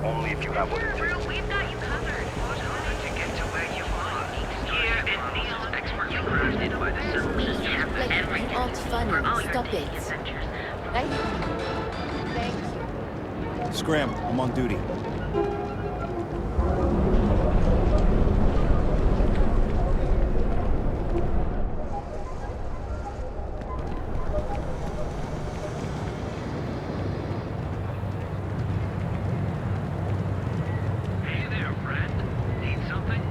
only if you have what it takes. We've got you covered. To get to where you are. Gear and meals expertly crafted by the Symbols. We have everything. Not funny. Stop it. Thank you. Thanks. Scram, I'm on duty. Hey there, friend. Need something?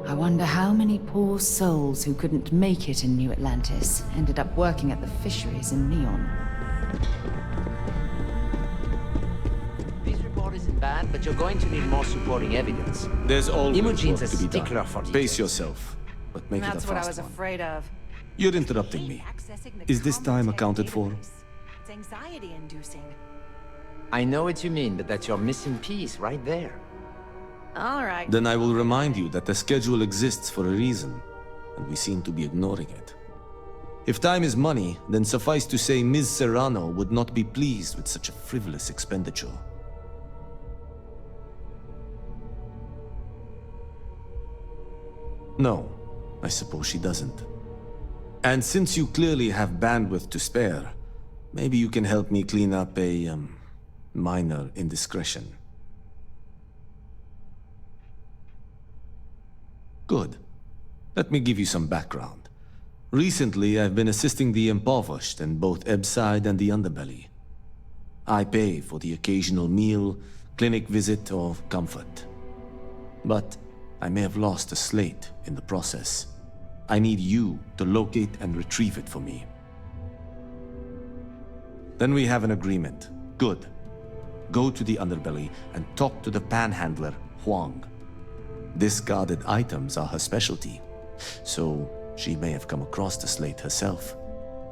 I wonder how many poor souls who couldn't make it in New Atlantis ended up working at the fisheries in Neon. This report isn't bad, but you're going to need more supporting evidence. There's always Imogene's work a to be stickler done. for Pace details. yourself, but make That's it a what I fast was one. afraid of. You're interrupting me. Is this time accounted for? It's anxiety-inducing. I know what you mean, but that's your missing piece right there. All right. Then I will remind you that the schedule exists for a reason, and we seem to be ignoring it. If time is money, then suffice to say Ms. Serrano would not be pleased with such a frivolous expenditure. No, I suppose she doesn't. And since you clearly have bandwidth to spare, maybe you can help me clean up a, minor indiscretion. Good. Let me give you some background. Recently, I've been assisting the impoverished in both Ebbside and the Underbelly. I pay for the occasional meal, clinic visit, or comfort. But I may have lost a slate in the process. I need you to locate and retrieve it for me. Then we have an agreement. Good. Go to the Underbelly and talk to the panhandler, Huang. Discarded items are her specialty, so she may have come across the slate herself.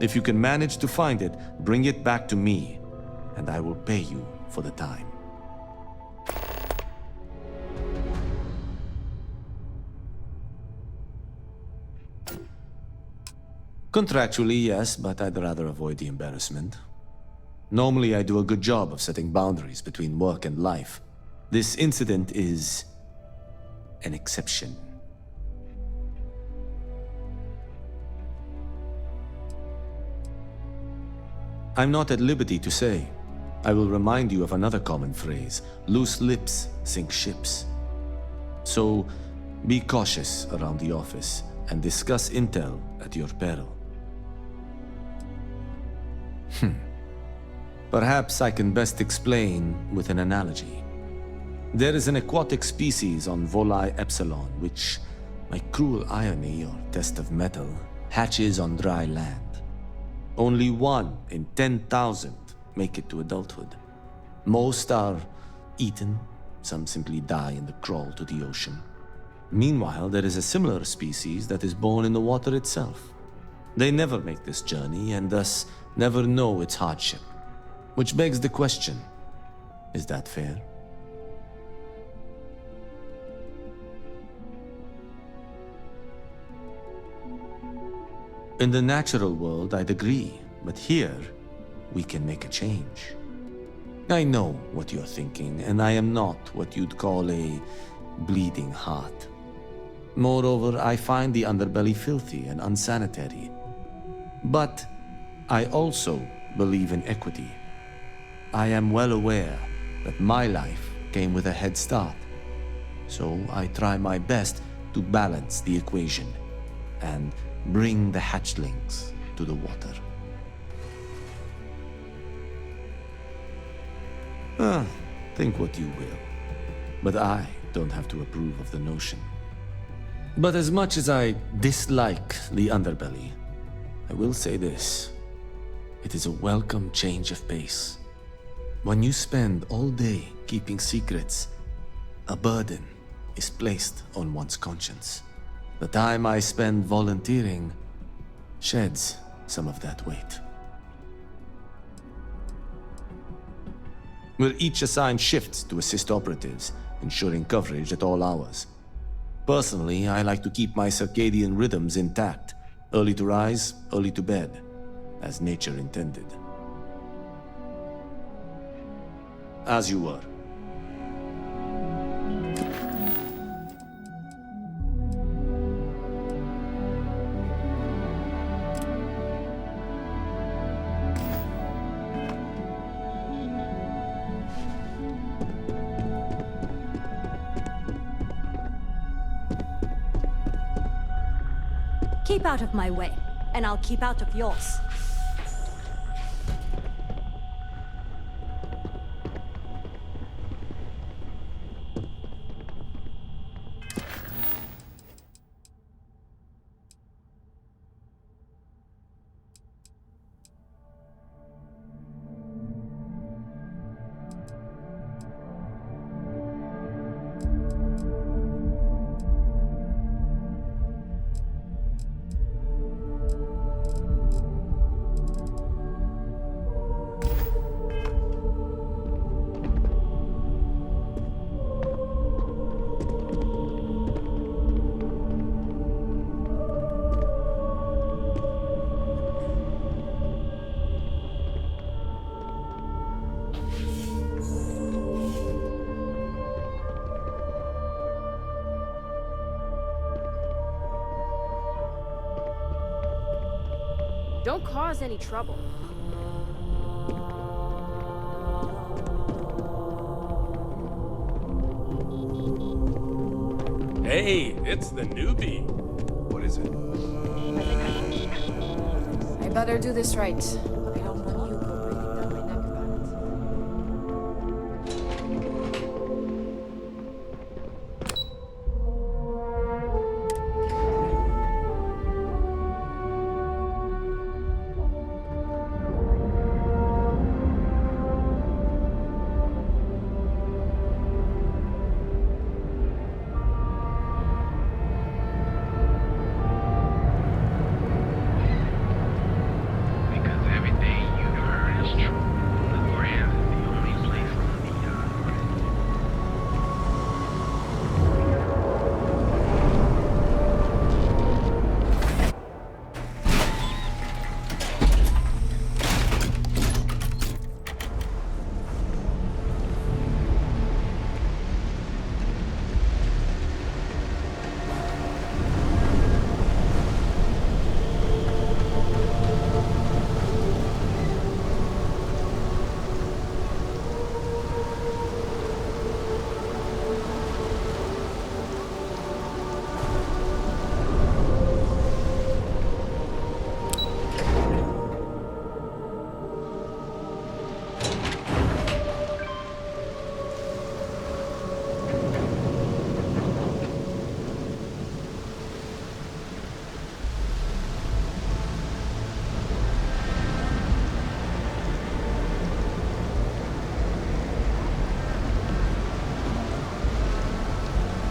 If you can manage to find it, bring it back to me, and I will pay you for the time. Contractually, yes, but I'd rather avoid the embarrassment. Normally, I do a good job of setting boundaries between work and life. This incident is an exception. I'm not at liberty to say. I will remind you of another common phrase: loose lips sink ships. So, be cautious around the office and discuss intel at your peril. Perhaps I can best explain with an analogy. There is an aquatic species on Voli Epsilon which, by cruel irony or test of metal, hatches on dry land. Only 1 in 10,000 make it to adulthood. Most are eaten, some simply die in the crawl to the ocean. Meanwhile, there is a similar species that is born in the water itself. They never make this journey and thus never know its hardship. Which begs the question, is that fair? In the natural world, I'd agree, but here, we can make a change. I know what you're thinking, and I am not what you'd call a bleeding heart. Moreover, I find the underbelly filthy and unsanitary. But I also believe in equity. I am well aware that my life came with a head start, so I try my best to balance the equation and bring the hatchlings to the water. Think what you will, but I don't have to approve of the notion. But as much as I dislike the underbelly, I will say this: it is a welcome change of pace. When you spend all day keeping secrets, a burden is placed on one's conscience. The time I spend volunteering sheds some of that weight. We're each assigned shifts to assist operatives, ensuring coverage at all hours. Personally, I like to keep my circadian rhythms intact, early to rise, early to bed, as nature intended. As you were. Keep out of my way, and I'll keep out of yours. Don't cause any trouble. Hey, it's the newbie. What is it? I better do this right. I don't want you go breathing down my neck about it. Because everything you've heard is true. The grave is the only place on the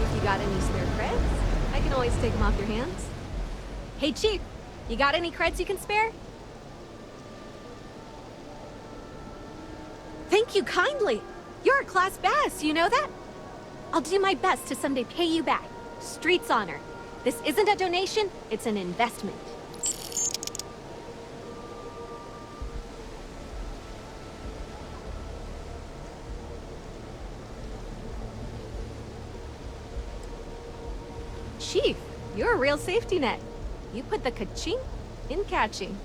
If you got any spare creds, I can always take them off your hands. Hey, Chief, you got any creds you can spare? Thank you kindly. You're a class bass, you know that? I'll do my best to someday pay you back. Street's honor. This isn't a donation, it's an investment. Chief, you're a real safety net. You put the ka-ching in catching.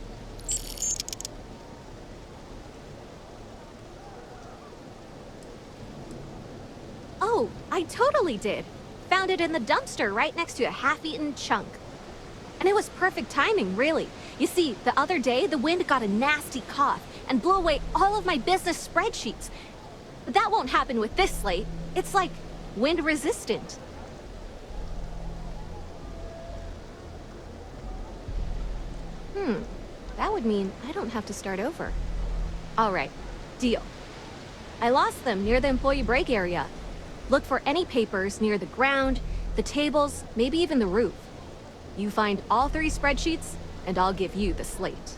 Oh, I totally did. Found it in the dumpster right next to a half-eaten chunk. And it was perfect timing, really. You see, the other day, the wind got a nasty cough and blew away all of my business spreadsheets. But that won't happen with this slate. It's like wind resistant. That would mean I don't have to start over. All right, deal. I lost them near the employee break area. Look for any papers near the ground, the tables, maybe even the roof. You find all 3 spreadsheets, and I'll give you the slate.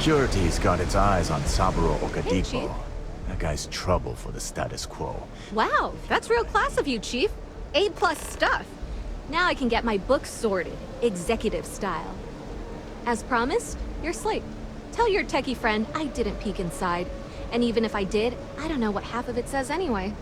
Security's got its eyes on Saburo Hey, Chief. Okadipo. That guy's trouble for the status quo. Wow, that's real class of you, Chief. A+ stuff. Now I can get my books sorted, executive style. As promised, your slate. Tell your techie friend I didn't peek inside. And even if I did, I don't know what half of it says anyway.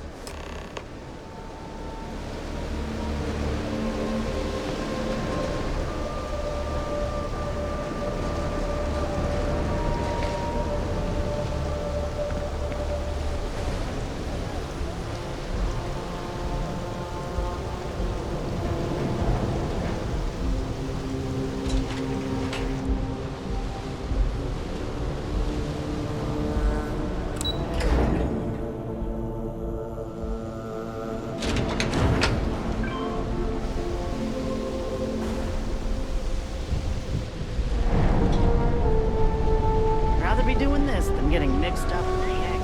Rather be doing this than getting mixed up with the egg.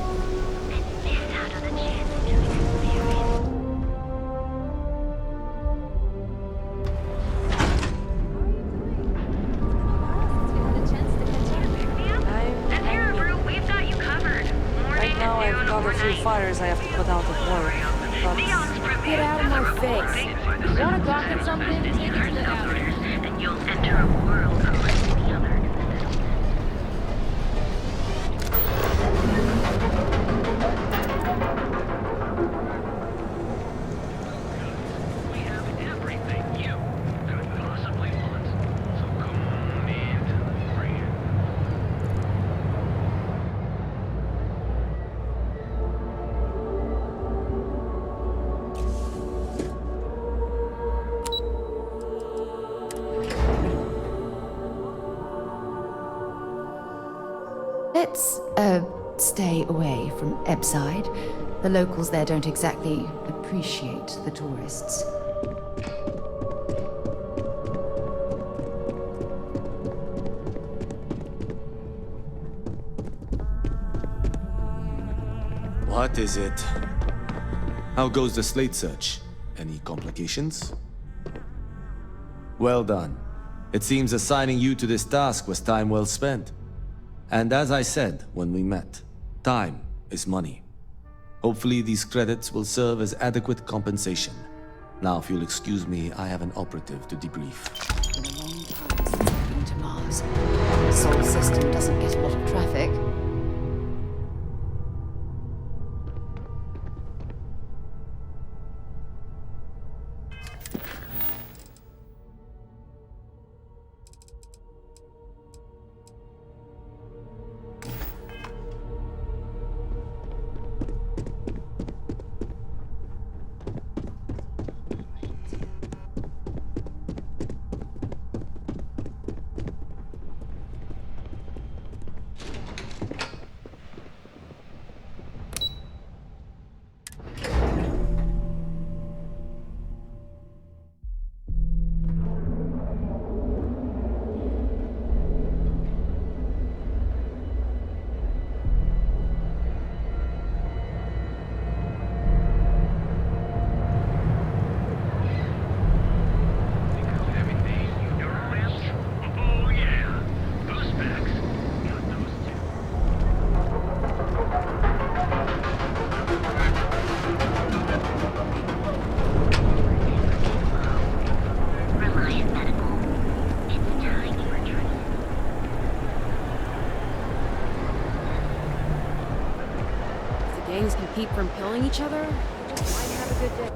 Let's hear it, Brew. We've got you covered. Morning, Right now I've noon, got or a few night. fires I have to put out of work. But Get out of my face. Wanna gawk at something? Take it to the outdoors, and you'll enter a world unlike any other. We have everything you could possibly want. So come on in to the brand. Let's, stay away from Ebside. The locals there don't exactly appreciate the tourists. What is it? How goes the slate search? Any complications? Well done. It seems assigning you to this task was time well spent. And as I said when we met, time is money. Hopefully these credits will serve as adequate compensation. Now, if you'll excuse me, I have an operative to debrief. It's been a long time since I've been to Mars. The solar system doesn't get a lot of traffic. Gangs can keep from killing each other? Might have a good day.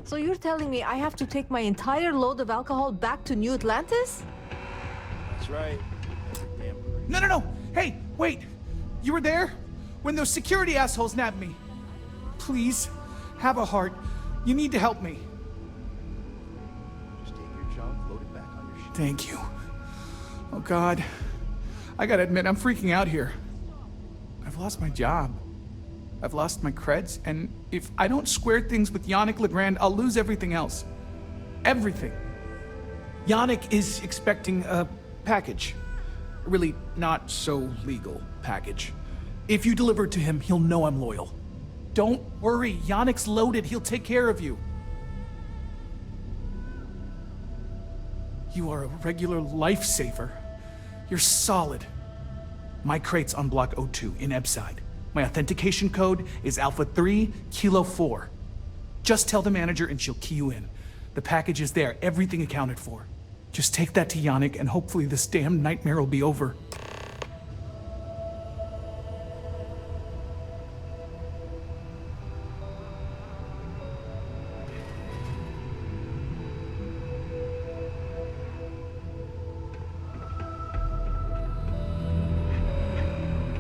So you're telling me I have to take my entire load of alcohol back to New Atlantis? That's right. No! Hey, wait! You were there? When those security assholes nabbed me. Please, have a heart. You need to help me. Just take your junk, load it back on your ship. Thank you. Oh, God. I gotta admit, I'm freaking out here. I've lost my job. I've lost my creds, and if I don't square things with Yannick Legrand, I'll lose everything else. Everything. Yannick is expecting a package. A really not so legal package. If you deliver it to him, he'll know I'm loyal. Don't worry, Yannick's loaded. He'll take care of you. You are a regular lifesaver. You're solid. My crate's on block O2 in Ebside. My authentication code is Alpha 3 Kilo 4. Just tell the manager and she'll key you in. The package is there, everything accounted for. Just take that to Yannick and hopefully this damn nightmare will be over.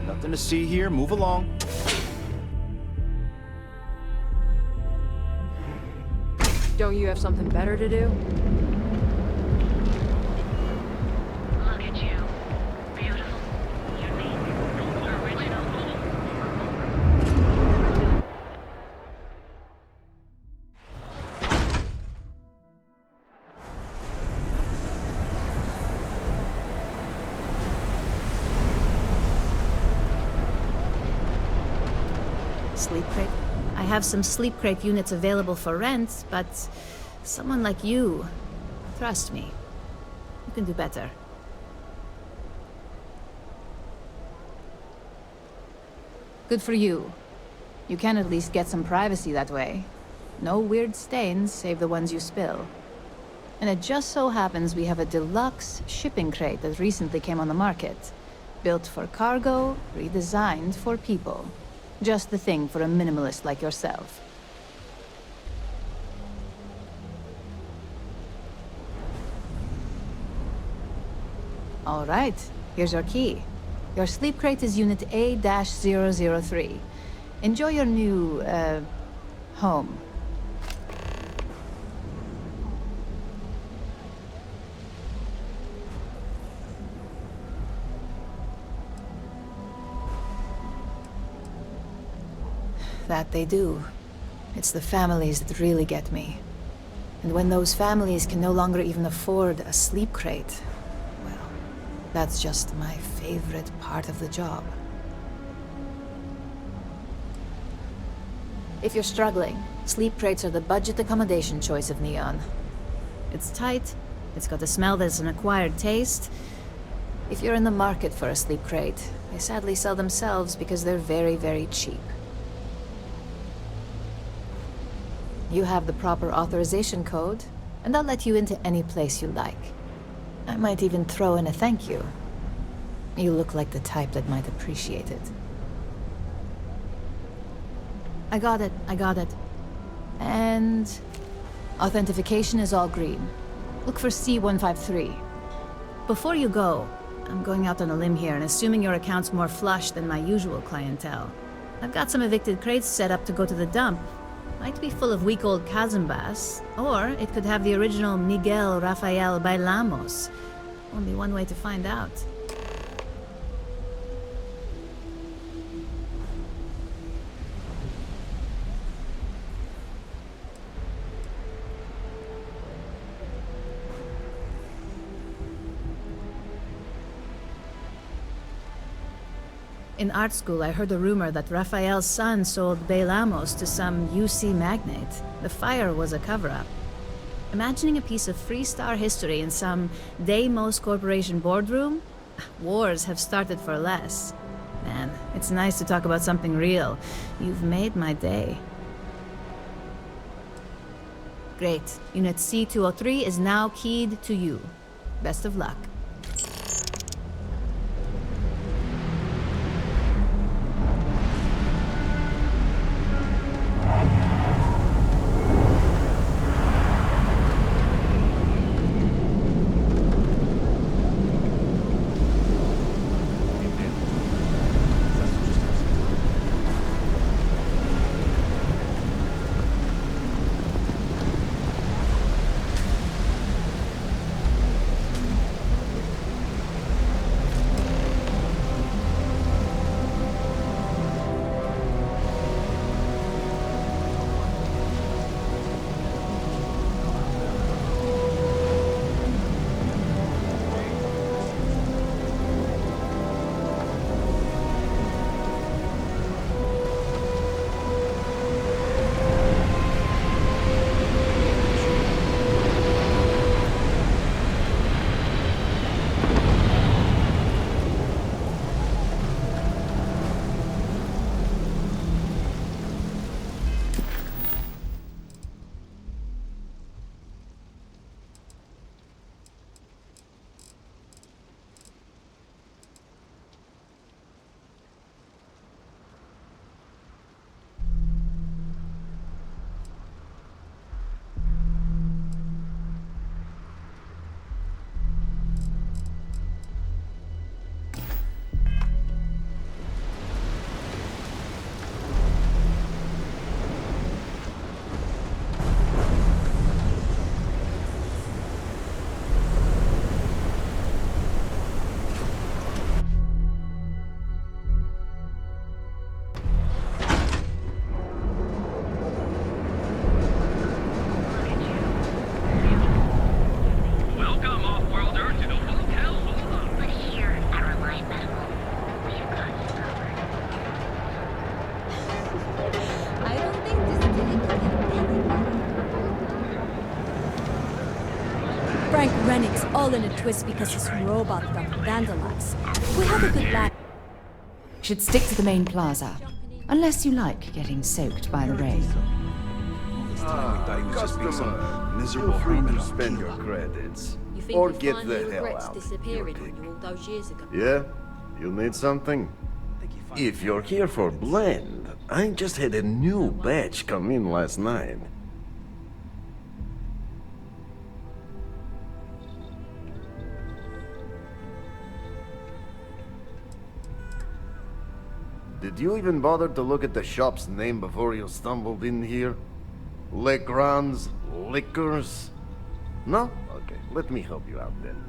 Nothing to see here. Move along. Don't you have something better to do? Look at you. Beautiful, unique, original. Sleep crate. I have some sleep crate units available for rent, but someone like you, trust me, you can do better. Good for you. You can at least get some privacy that way. No weird stains, save the ones you spill. And it just so happens we have a deluxe shipping crate that recently came on the market. Built for cargo, redesigned for people. Just the thing for a minimalist like yourself. All right, here's your key. Your sleep crate is Unit A-003. Enjoy your new, home. That they do. It's the families that really get me. And when those families can no longer even afford a sleep crate, well, that's just my favorite part of the job. If you're struggling, sleep crates are the budget accommodation choice of Neon. It's tight, it's got a smell that's an acquired taste. If you're in the market for a sleep crate, they sadly sell themselves because they're very, very cheap. You have the proper authorization code, and I'll let you into any place you like. I might even throw in a thank you. You look like the type that might appreciate it. I got it. And authentication is all green. Look for C153. Before you go, I'm going out on a limb here and assuming your account's more flush than my usual clientele. I've got some evicted crates set up to go to the dump. Might be full of week-old Cazimbas, or it could have the original Miguel Rafael Bailamos. Only one way to find out. In art school, I heard a rumor that Rafael's son sold Bailamos to some UC magnate. The fire was a cover-up. Imagining a piece of Freestar history in some Deimos Corporation boardroom? Wars have started for less. Man, it's nice to talk about something real. You've made my day. Great. Unit C203 is now keyed to you. Best of luck. all in a twist because his robot got vandalized. We have a good lad. Should stick to the main plaza. Unless you like getting soaked by the rain. Customer, feel free to spend your credits. Or get the hell out. Disappearing on you all those years ago. Yeah? You need something? If you're here for blend, I just had a new batch come in last night. Did you even bother to look at the shop's name before you stumbled in here? Legrand's Liquors? No? Okay, let me help you out then.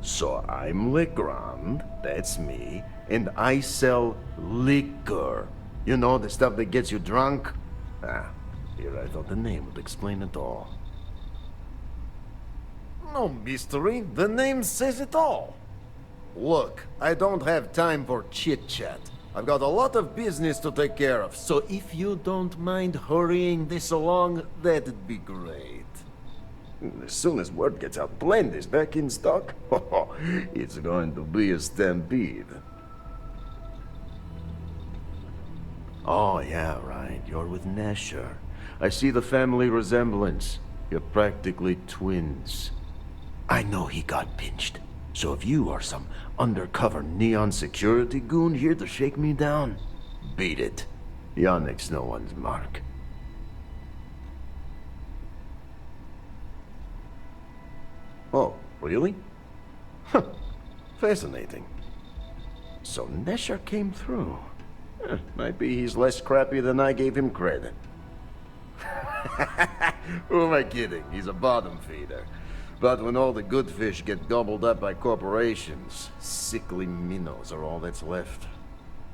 So I'm Legrand, that's me, and I sell liquor. You know, the stuff that gets you drunk? Ah, here I thought the name would explain it all. No mystery, the name says it all. Look, I don't have time for chit-chat. I've got a lot of business to take care of, so if you don't mind hurrying this along, that'd be great. As soon as word gets out Blend is back in stock, it's going to be a stampede. Oh yeah, right, you're with Nasher. I see the family resemblance. You're practically twins. I know he got pinched. So if you are some undercover neon security goon here to shake me down, beat it. Yannick's no one's mark. Oh, really? Huh. Fascinating. So Nesher came through. Might be he's less crappy than I gave him credit. Who am I kidding? He's a bottom feeder. But when all the good fish get gobbled up by corporations, sickly minnows are all that's left.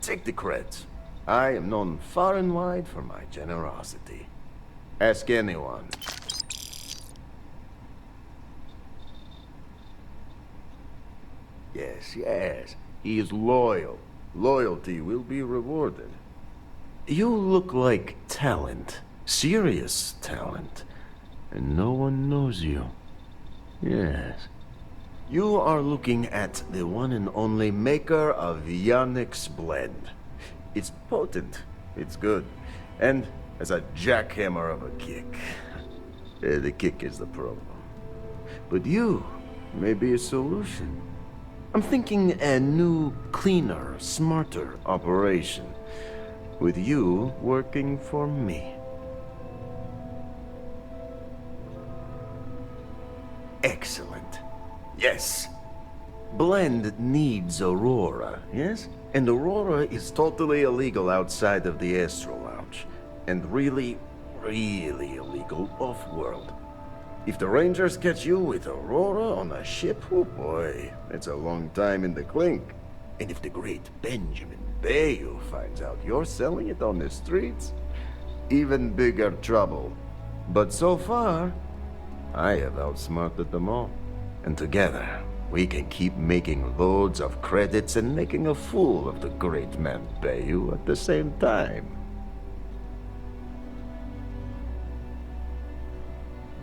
Take the creds. I am known far and wide for my generosity. Ask anyone. Yes, yes. He is loyal. Loyalty will be rewarded. You look like talent. Serious talent. And no one knows you. Yes. You are looking at the one and only maker of Yannick's blend. It's potent. It's good. And has a jackhammer of a kick. The kick is the problem. But you may be a solution. I'm thinking a new, cleaner, smarter operation. With you working for me. Excellent. Yes. Blend needs Aurora, yes? And Aurora is totally illegal outside of the Astral Lounge. And really, really illegal off-world. If the Rangers catch you with Aurora on a ship, oh boy, it's a long time in the clink. And if the great Benjamin Bayou finds out you're selling it on the streets, even bigger trouble. But so far, I have outsmarted them all. And together, we can keep making loads of credits and making a fool of the great man Bayou at the same time.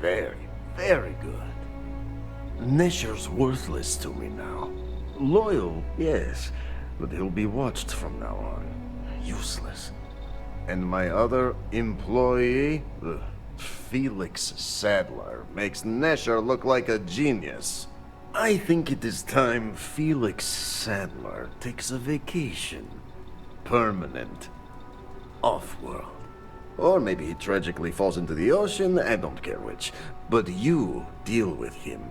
Very, very good. Nesher's worthless to me now. Loyal, yes, but he'll be watched from now on. Useless. And my other employee, Felix Sadler, makes Nesher look like a genius. I think it is time Felix Sadler takes a vacation. Permanent. Off-world. Or maybe he tragically falls into the ocean, I don't care which. But you deal with him,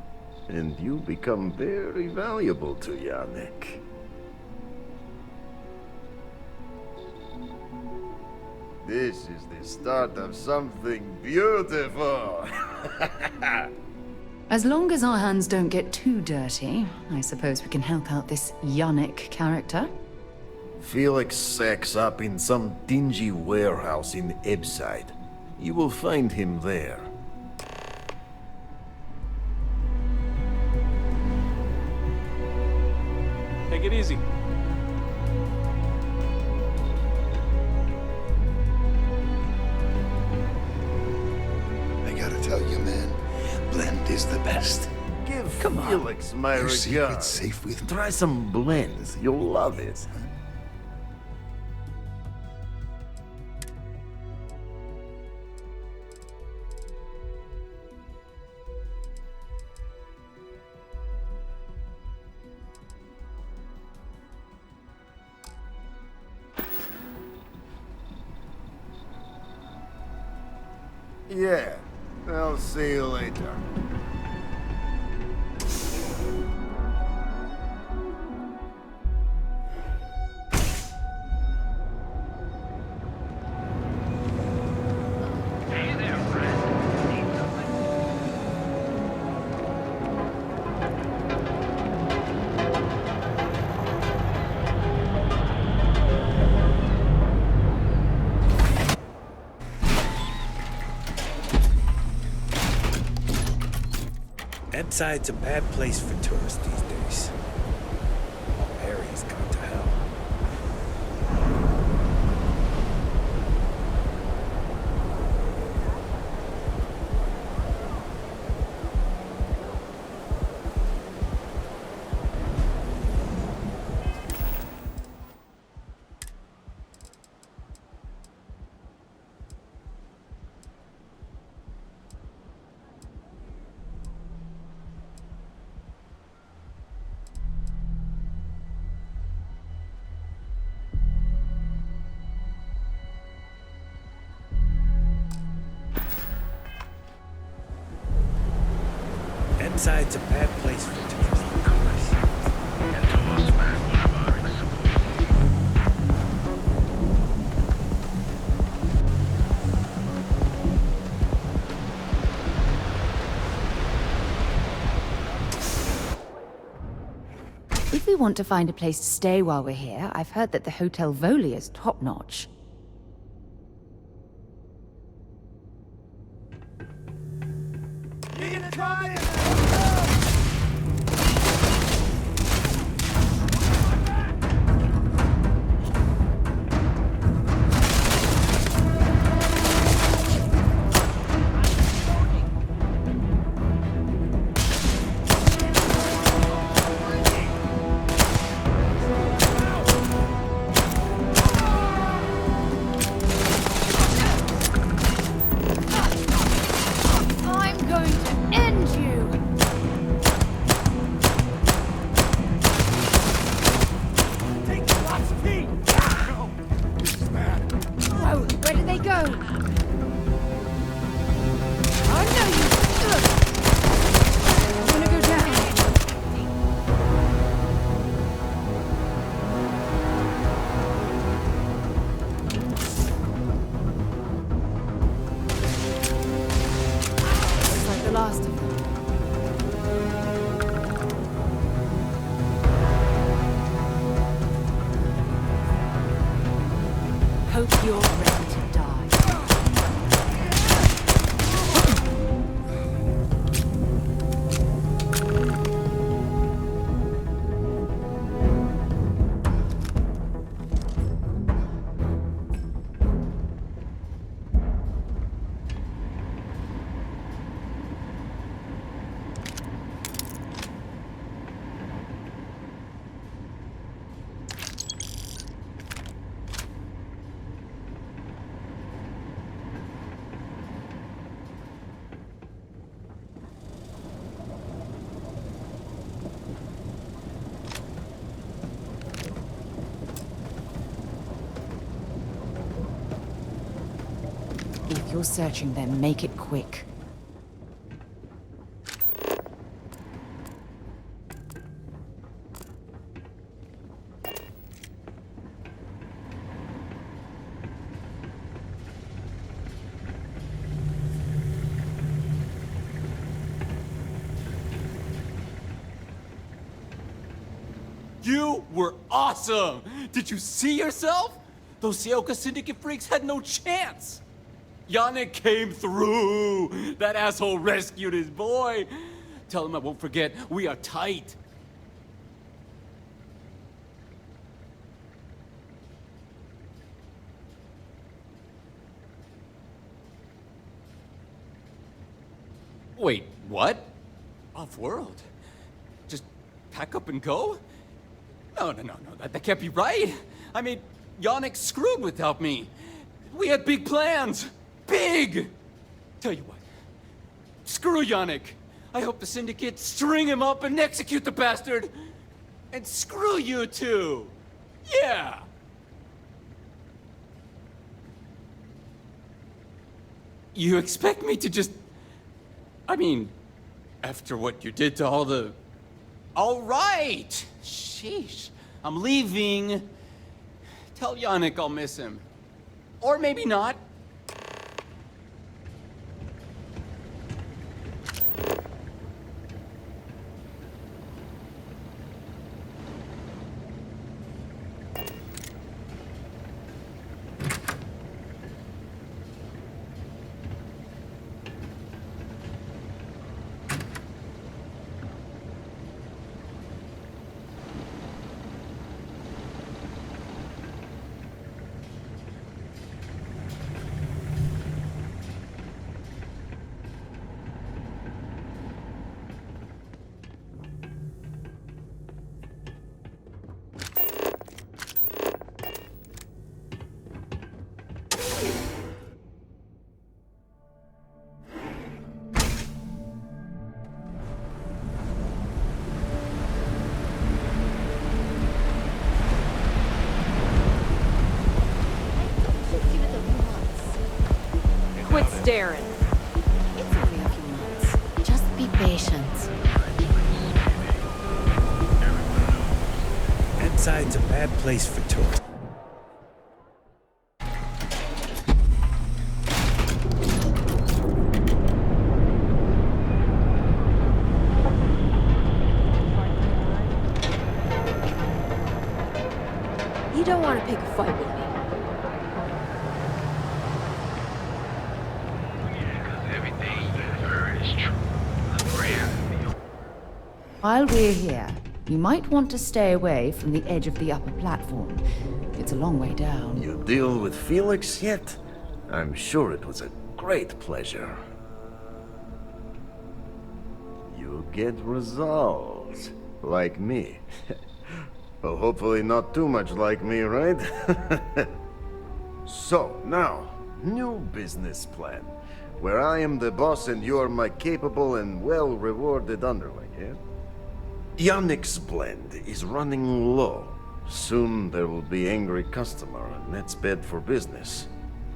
and you become very valuable to Yannick. This is the start of something beautiful. As long as our hands don't get too dirty, I suppose we can help out this Yannick character. Felix sacks up in some dingy warehouse in Ebside. You will find him there. Take it easy. I gotta tell you, man, Blend is the best. Give Felix my Your secret's regards. safe with me. Try some blends. You'll love it. Yeah, I'll see you later. Inside's a bad place for tourists these days. All area's gone to hell. Inside's a bad place for tourists. If we want to find a place to stay while we're here, I've heard that the Hotel Voli is top-notch. Hope you're ready to die. If you're searching them, make it quick. You were awesome! Did you see yourself? Those Sioka Syndicate freaks had no chance! Yannick came through! That asshole rescued his boy! Tell him I won't forget, we are tight! Wait, what? Off-world? Just pack up and go? No, that can't be right. I mean, Yannick screwed without me. We had big plans. Big! Tell you what, screw Yannick. I hope the Syndicate string him up and execute the bastard. And screw you too. Yeah! You expect me to just... I mean, after what you did to all the... All right! Sheesh. I'm leaving. Tell Yannick I'll miss him. Or maybe not. Quit staring. It's only a few months. Just be patient. Inside's a bad place for tourists. You don't want to pick a fight with me. While we're here, you might want to stay away from the edge of the upper platform. It's a long way down. You deal with Felix yet? I'm sure it was a great pleasure. You get results. Like me. Well, hopefully not too much like me, right? So, now, new business plan. Where I am the boss and you are my capable and well-rewarded underling, yeah? Yannick's blend is running low. Soon there will be angry customer, and that's bad for business.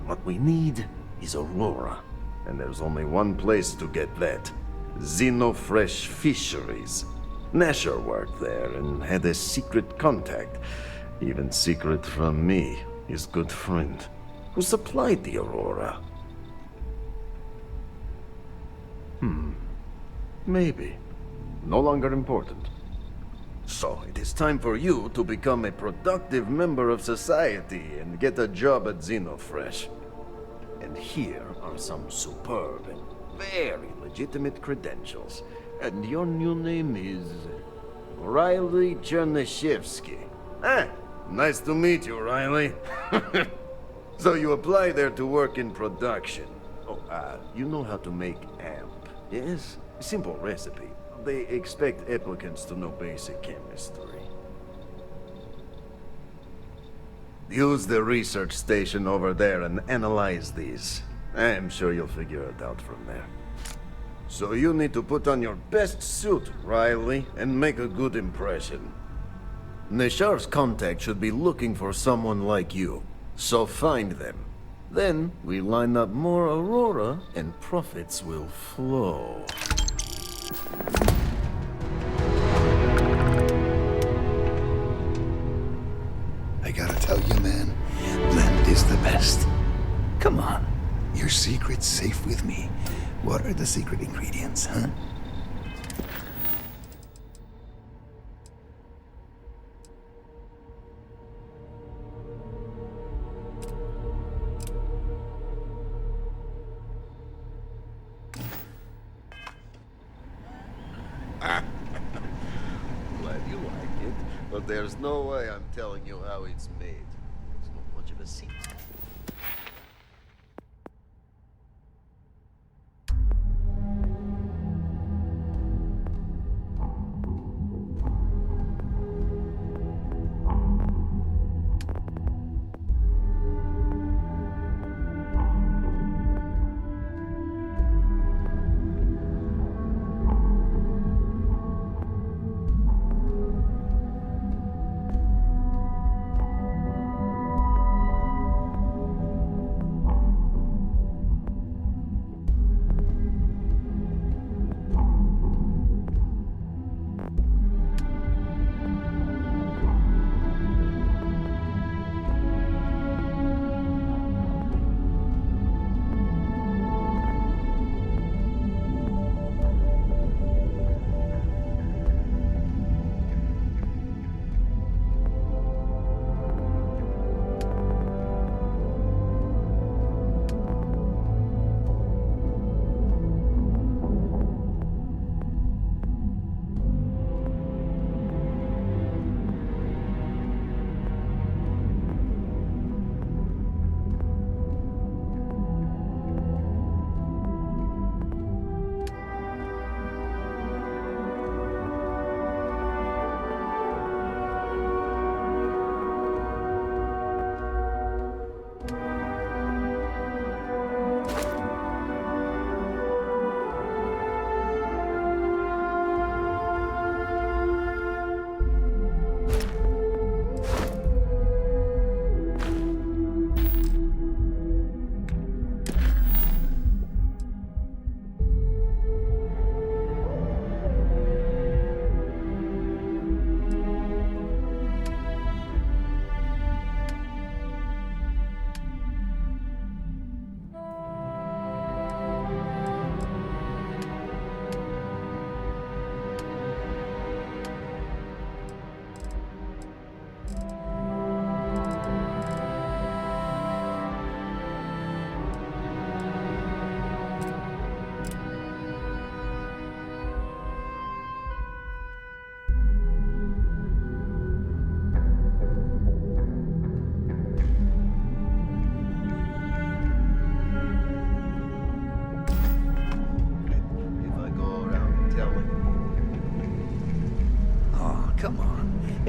What we need is Aurora. And there's only one place to get that. Xenofresh Fisheries. Nasher worked there and had a secret contact. Even secret from me, his good friend, who supplied the Aurora. Maybe. No longer important. So, it is time for you to become a productive member of society and get a job at Xenofresh. And here are some superb and very legitimate credentials. And your new name is... Riley Chernyshevsky. Nice to meet you, Riley. So you apply there to work in production. Oh, you know how to make amp, yes? Simple recipe. They expect applicants to know basic chemistry. Use the research station over there and analyze these. I'm sure you'll figure it out from there. So you need to put on your best suit, Riley, and make a good impression. Neshar's contact should be looking for someone like you, so find them. Then we line up more Aurora and profits will flow. I gotta tell you, man, blend is the best. Come on, your secret's safe with me. What are the secret ingredients, huh? Glad you like it, but there's no way I'm telling you how it's made. It's not much of a secret.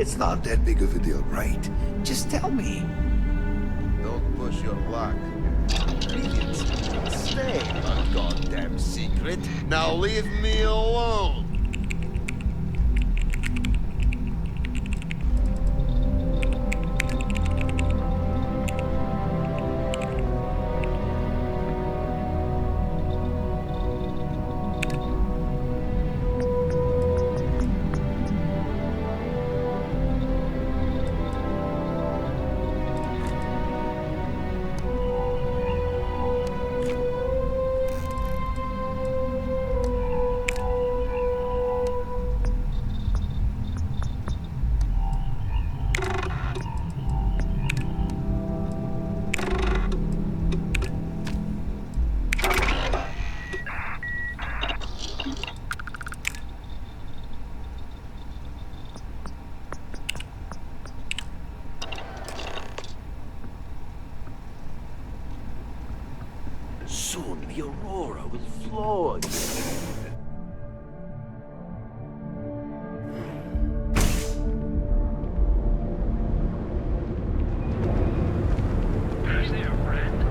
It's not that big of a deal, right? Just tell me. Don't push your luck. Stay a goddamn secret. Now leave me alone. Soon the aurora will flow again.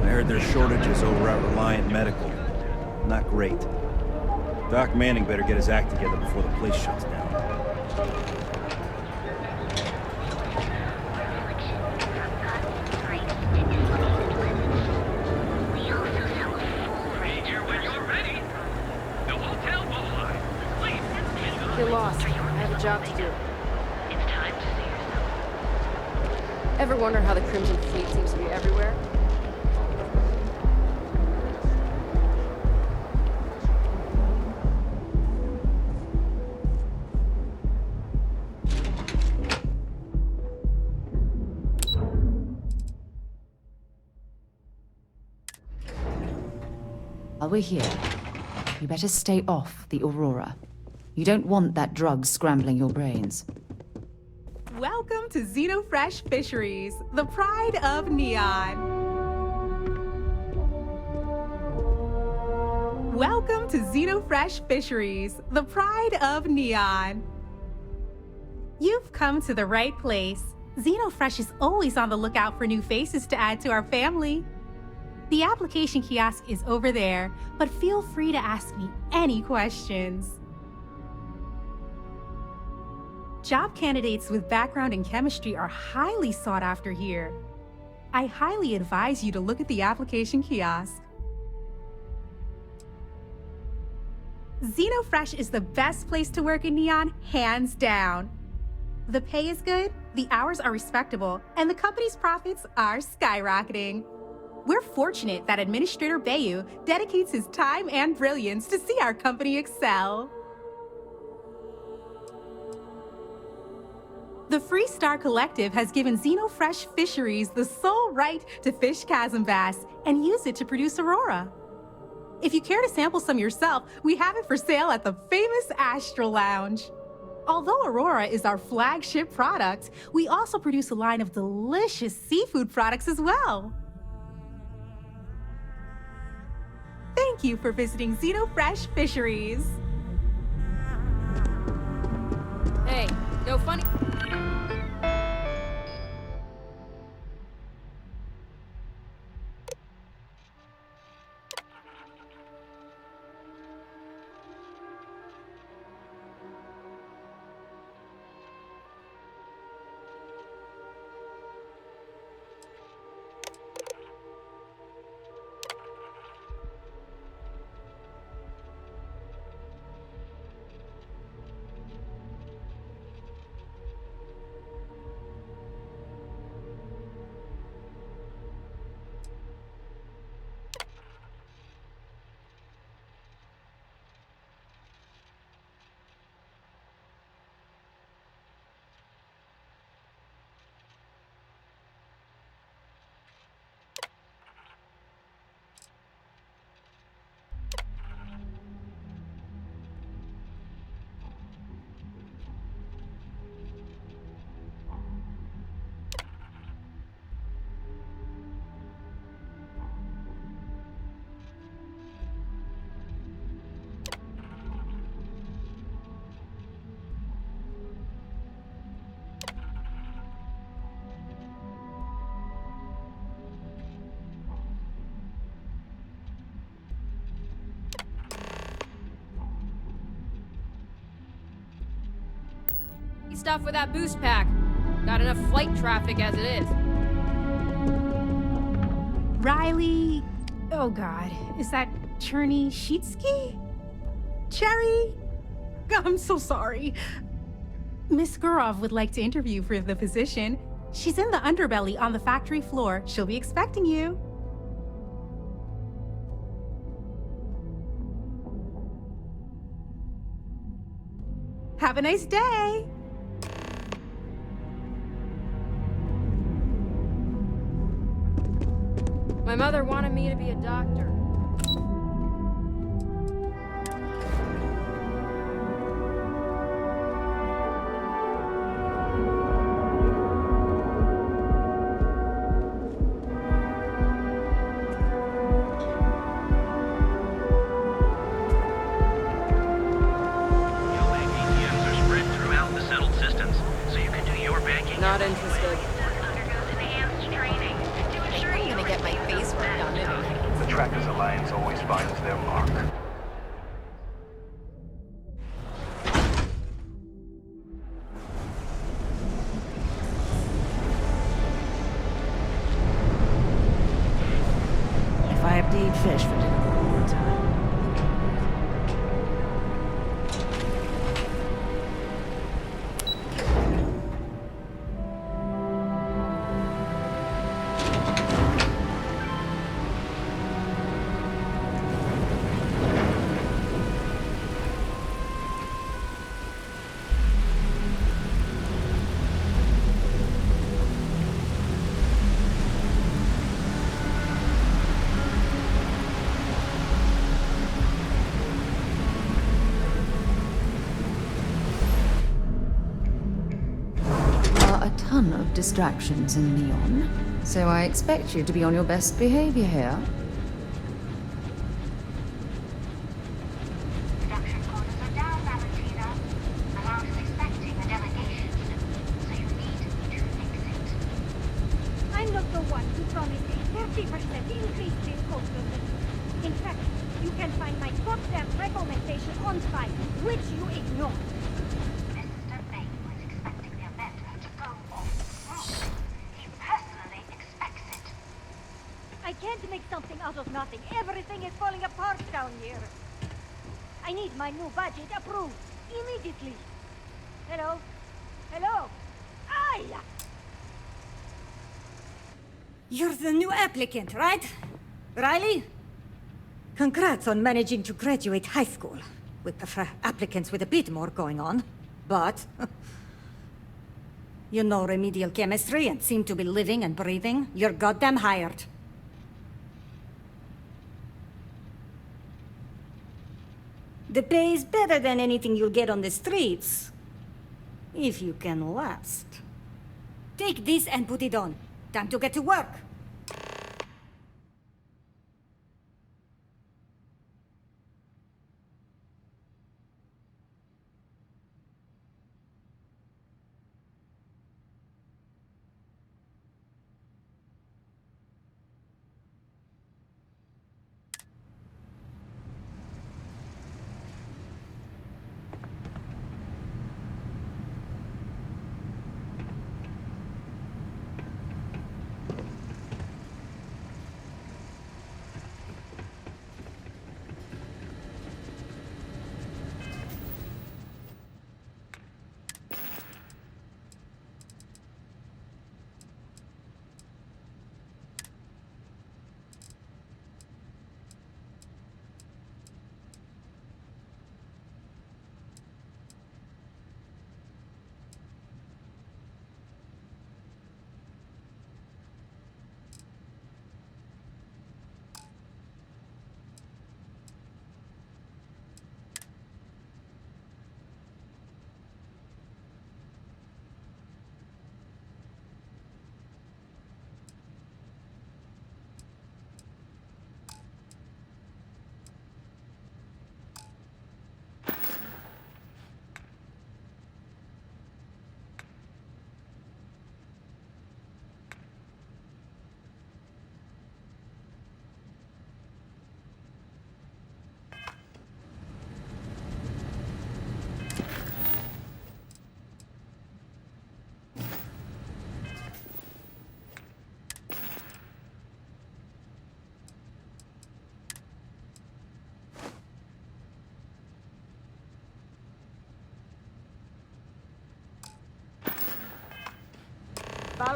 I heard there's shortages over at Reliant Medical. Not great. Doc Manning better get his act together before the place shuts down. You're lost. I have a job to do. It's time to see yourself. Ever wonder how the Crimson Fleet seems to be everywhere? While we're here, you better stay off the Aurora. You don't want that drug scrambling your brains. Welcome to Xenofresh Fisheries, the pride of Neon. Welcome to Xenofresh Fisheries, the pride of Neon. You've come to the right place. Xenofresh is always on the lookout for new faces to add to our family. The application kiosk is over there, but feel free to ask me any questions. Job candidates with background in chemistry are highly sought after here. I highly advise you to look at the application kiosk. Xenofresh is the best place to work in Neon, hands down. The pay is good, the hours are respectable, and the company's profits are skyrocketing. We're fortunate that Administrator Bayu dedicates his time and brilliance to see our company excel. The Freestar Collective has given Xenofresh Fisheries the sole right to fish chasm bass and use it to produce Aurora. If you care to sample some yourself, we have it for sale at the famous Astral Lounge. Although Aurora is our flagship product, we also produce a line of delicious seafood products as well. Thank you for visiting Xenofresh Fisheries. Hey, no funny. stuff with that boost pack. Got enough flight traffic as it is. Riley... Oh god, is that Cherny-Sheetsky? Cherry? I'm so sorry. Miss Gurov would like to interview for the position. She's in the underbelly on the factory floor. She'll be expecting you. Have a nice day! My mother wanted me to be a doctor. Not interested. I'm gonna get my face worked on it. The Trackers Alliance always finds their mark. If I have to eat fish for dinner one more time. Of distractions in Neon, so I expect you to be on your best behavior here. Production orders are down, Valentina. Around is expecting a delegation, so you need to fix it. I'm not the one who promised a 30% increase in cost of living. In fact, you can find my goddamn recommendation on file, which you ignore. I can't make something out of nothing. Everything is falling apart down here. I need my new budget approved immediately. Hello? Hello? Aye! You're the new applicant, right? Riley? Congrats on managing to graduate high school. We prefer applicants with a bit more going on, but... you know remedial chemistry and seem to be living and breathing. You're goddamn hired. The pay is better than anything you'll get on the streets. If you can last. Take this and put it on. Time to get to work.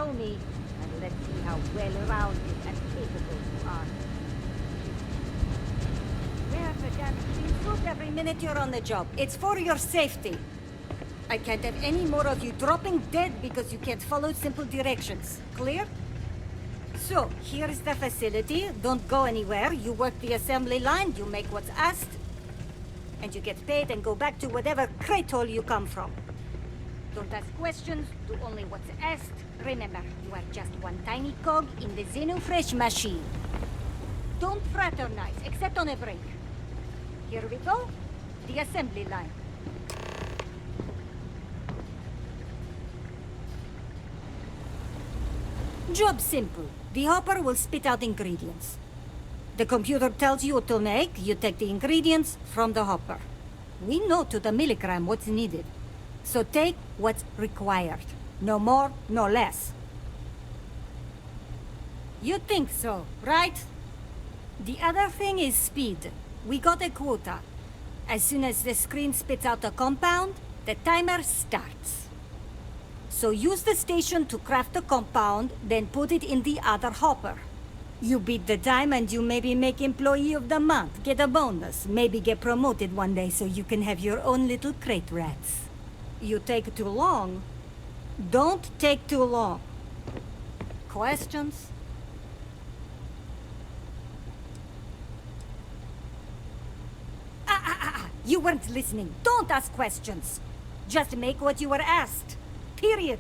Show me, and let's see how well-rounded and capable you are. Wear the damn clean suit every minute you're on the job. It's for your safety. I can't have any more of you dropping dead because you can't follow simple directions. Clear? So, here's the facility. Don't go anywhere. You work the assembly line, you make what's asked, and you get paid and go back to whatever crate hole you come from. Don't ask questions, do only what's asked. Remember, you are just one tiny cog in the Xenofresh machine. Don't fraternize, except on a break. Here we go. The assembly line. Job simple. The hopper will spit out ingredients. The computer tells you what to make, you take the ingredients from the hopper. We know to the milligram what's needed. So take what's required. No more, no less. You think so, right? The other thing is speed. We got a quota. As soon as the screen spits out a compound, the timer starts. So use the station to craft the compound, then put it in the other hopper. You beat the time and you maybe make Employee of the Month, get a bonus, maybe get promoted one day so you can have your own little crate rats. You take too long. Don't take too long. Questions? You weren't listening. Don't ask questions. Just make what you were asked. Period.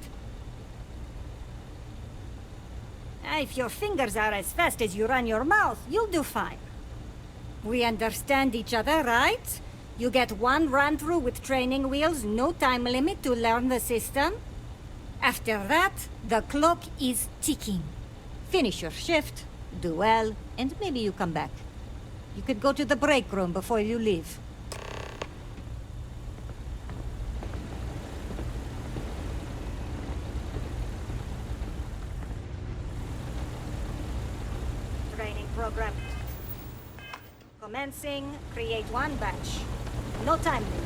If your fingers are as fast as you run your mouth, you'll do fine. We understand each other, right? You get one run-through with training wheels, no time limit to learn the system. After that, the clock is ticking. Finish your shift, do well, and maybe you come back. You could go to the break room before you leave. Training program. Commencing, create one batch. No time limit.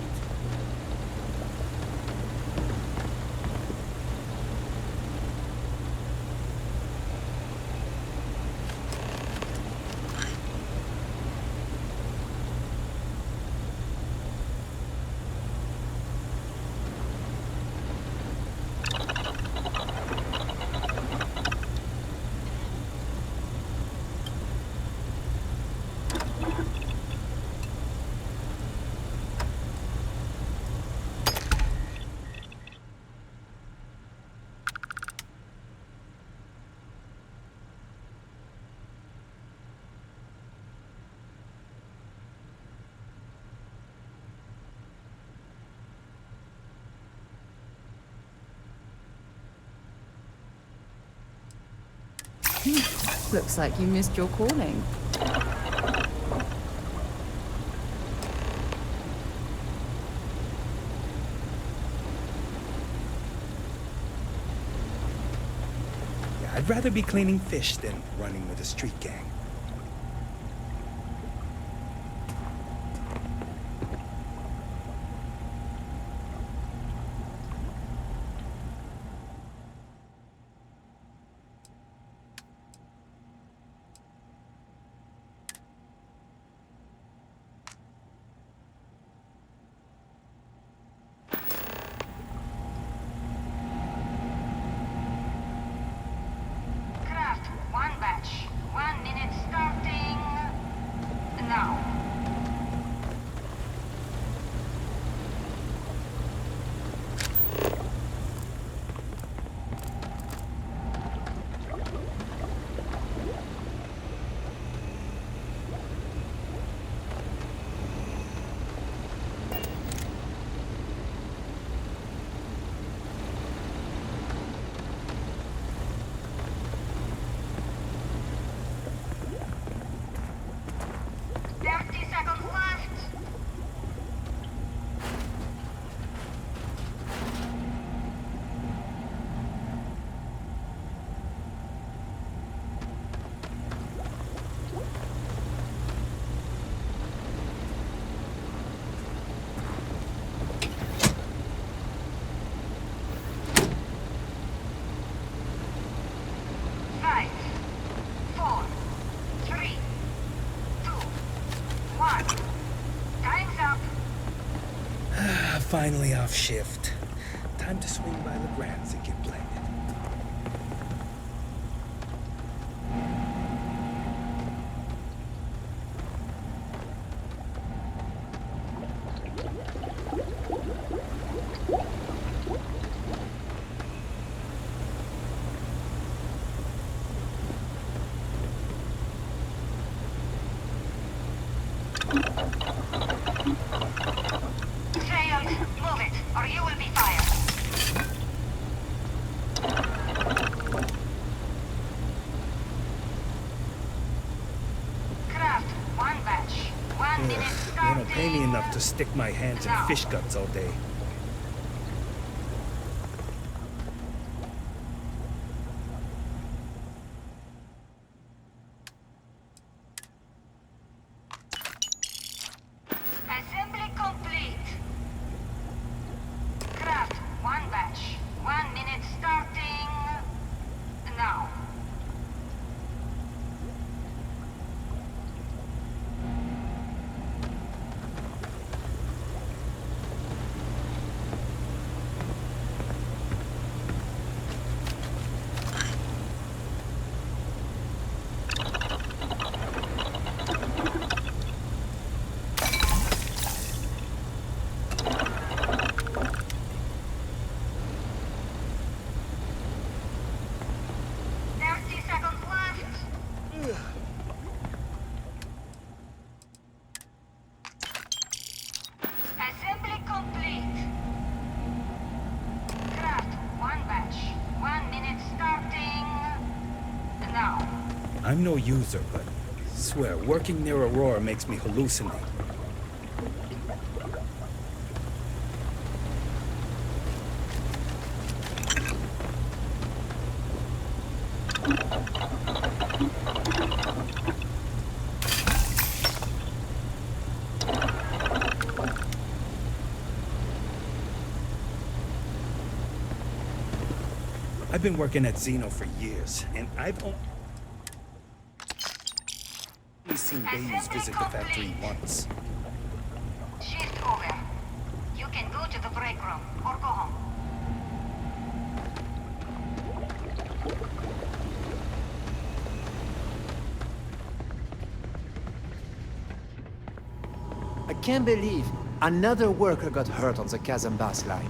Looks like you missed your calling. Yeah, I'd rather be cleaning fish than running with a street gang. Craft one batch, 1 minute finally off shift. Time to swing by the Grants and get blended. Move it, or you will be fired. Craft, one batch. 1 minute They starting. don't pay me enough to stick my hands in fish guts all day. Assembly complete. Craft, one batch. 1 minute starting. Now. Assembly complete. Craft, one batch. 1 minute starting. Now. I'm no user, but swear, working near Aurora makes me hallucinate. I've been working at Xeno for years, and I've only seen babies visit the factory once. Shift over. You can go to the break room or go home. I can't believe another worker got hurt on the Kazambas line.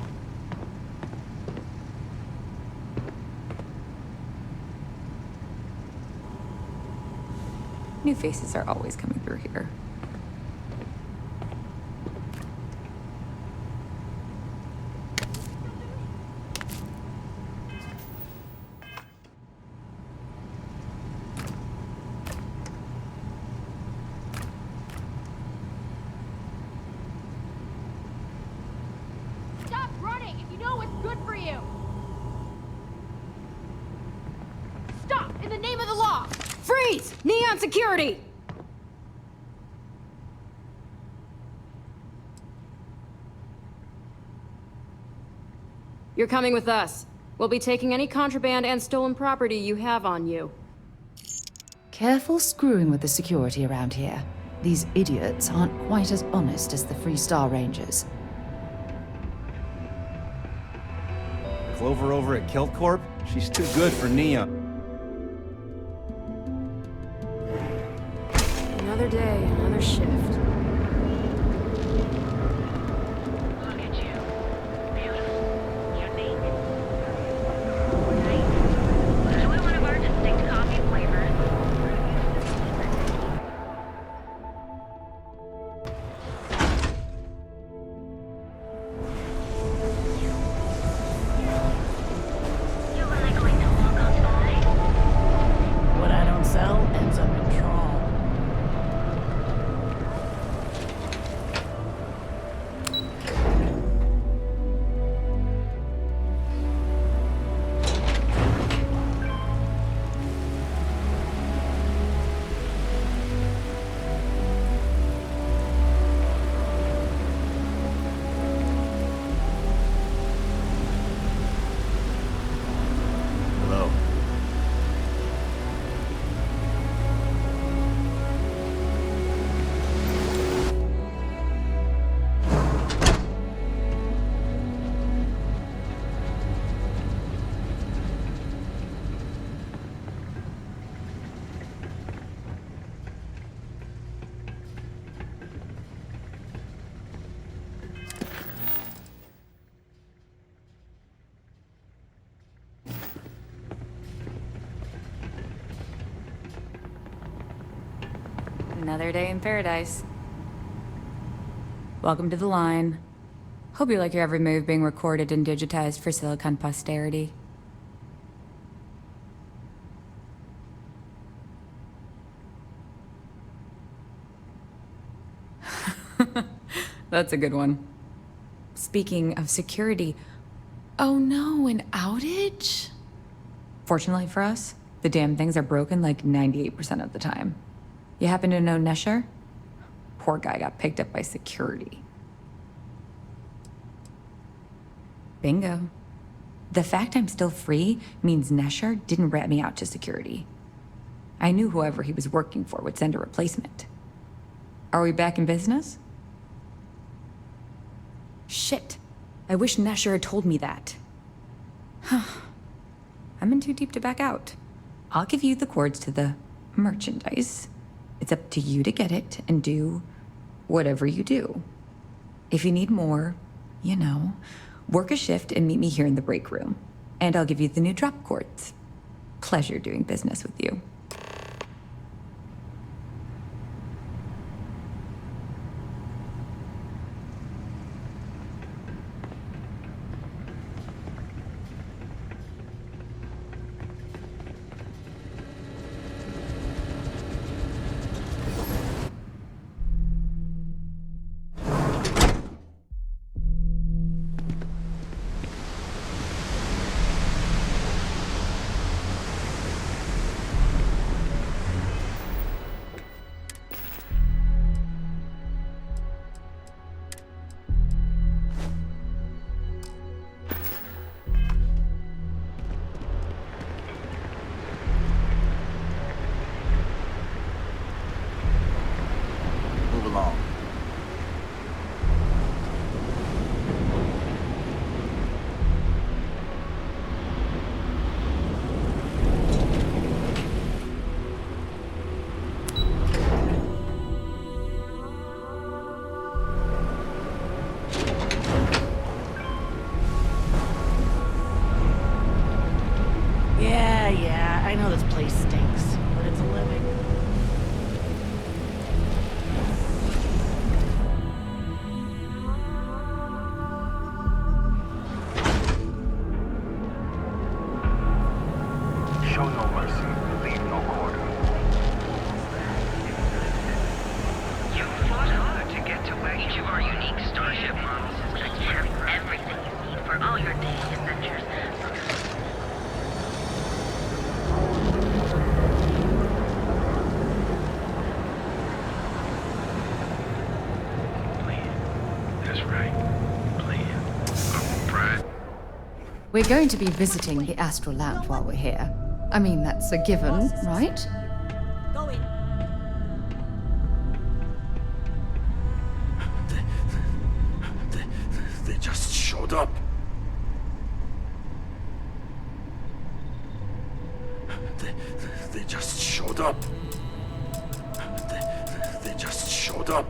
New faces are always coming through here. Stop running if you know what's good for you! Stop! In the name of the law! Freeze! Neon security! You're coming with us. We'll be taking any contraband and stolen property you have on you. Careful screwing with the security around here. These idiots aren't quite as honest as the Freestar Rangers. Clover over at Kilt Corp? She's too good for Neon. Another day, another shift. Look at you. Beautiful. Unique. Nice. Enjoy one of our distinct coffee flavors. You likely to walk onto the lake. What I don't sell ends up in trawl. Another day in paradise. Welcome to the line. Hope you like your every move being recorded and digitized for Silicon posterity. That's a good one. Speaking of security, oh no, an outage? Fortunately for us, the damn things are broken like 98% of the time. You happen to know Nesher? Poor guy got picked up by security. Bingo. The fact I'm still free means Nesher didn't rat me out to security. I knew whoever he was working for would send a replacement. Are we back in business? Shit. I wish Nesher had told me that. I'm in too deep to back out. I'll give you the cords to the merchandise. It's up to you to get it and do whatever you do. If you need more, you know, work a shift and meet me here in the break room. And I'll give you the new drop cords. Pleasure doing business with you. I know this place stinks, but it's a living. Show no mercy, leave no quarter. You fought hard to get to where each of our unique starship models have everything you need for all your daily adventures. We're going to be visiting the Astral Lounge while we're here. I mean, that's a given, right? Go in. They just showed up. They just showed up. They just showed up.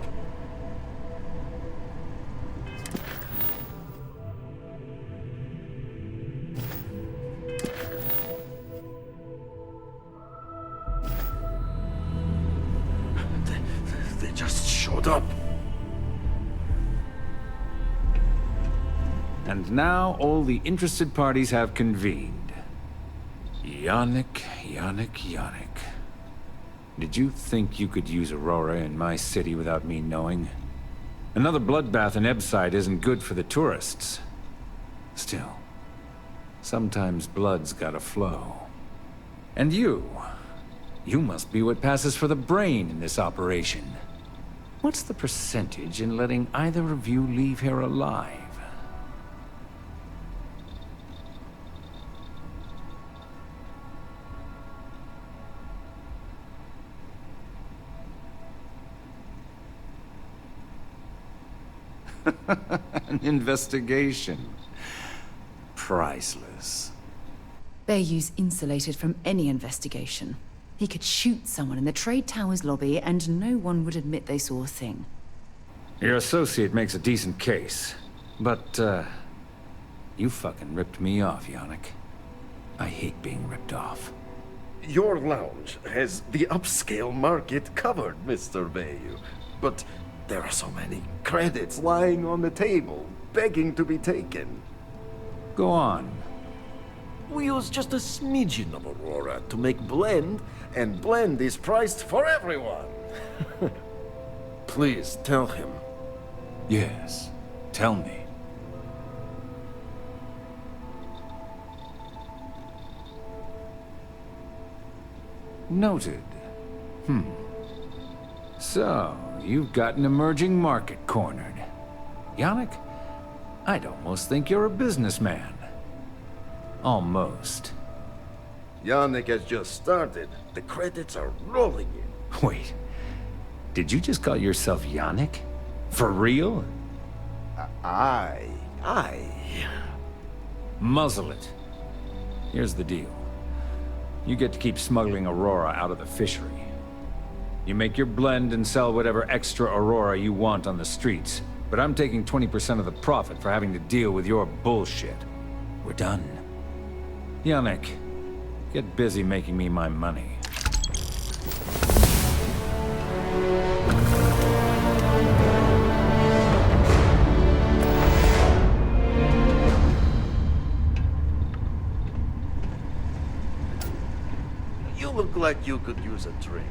They just showed up. And now all the interested parties have convened. Yannick. Did you think you could use Aurora in my city without me knowing? Another bloodbath in Ebside isn't good for the tourists. Still, sometimes blood's gotta flow. And you must be what passes for the brain in this operation. What's the percentage in letting either of you leave here alive? An investigation. Priceless. Bayou's insulated from any investigation. He could shoot someone in the Trade Tower's lobby and no one would admit they saw a thing. Your associate makes a decent case. But, you fucking ripped me off, Yannick. I hate being ripped off. your lounge has the upscale market covered, Mr. Bayou. But there are so many credits lying on the table, begging to be taken. Go on. We use just a smidgen of Aurora to make blend, and blend is priced for everyone. Please tell him. Yes, tell me. Noted. So, you've got an emerging market cornered. Yannick, I'd almost think you're a businessman. Almost. Yannick has just started. The credits are rolling in. Wait, did you just call yourself Yannick? For real? I... Muzzle it. Here's the deal. You get to keep smuggling Aurora out of the fishery. You make your blend and sell whatever extra Aurora you want on the streets, but I'm taking 20% of the profit for having to deal with your bullshit. We're done. Yannick, get busy making me my money. You look like you could use a drink.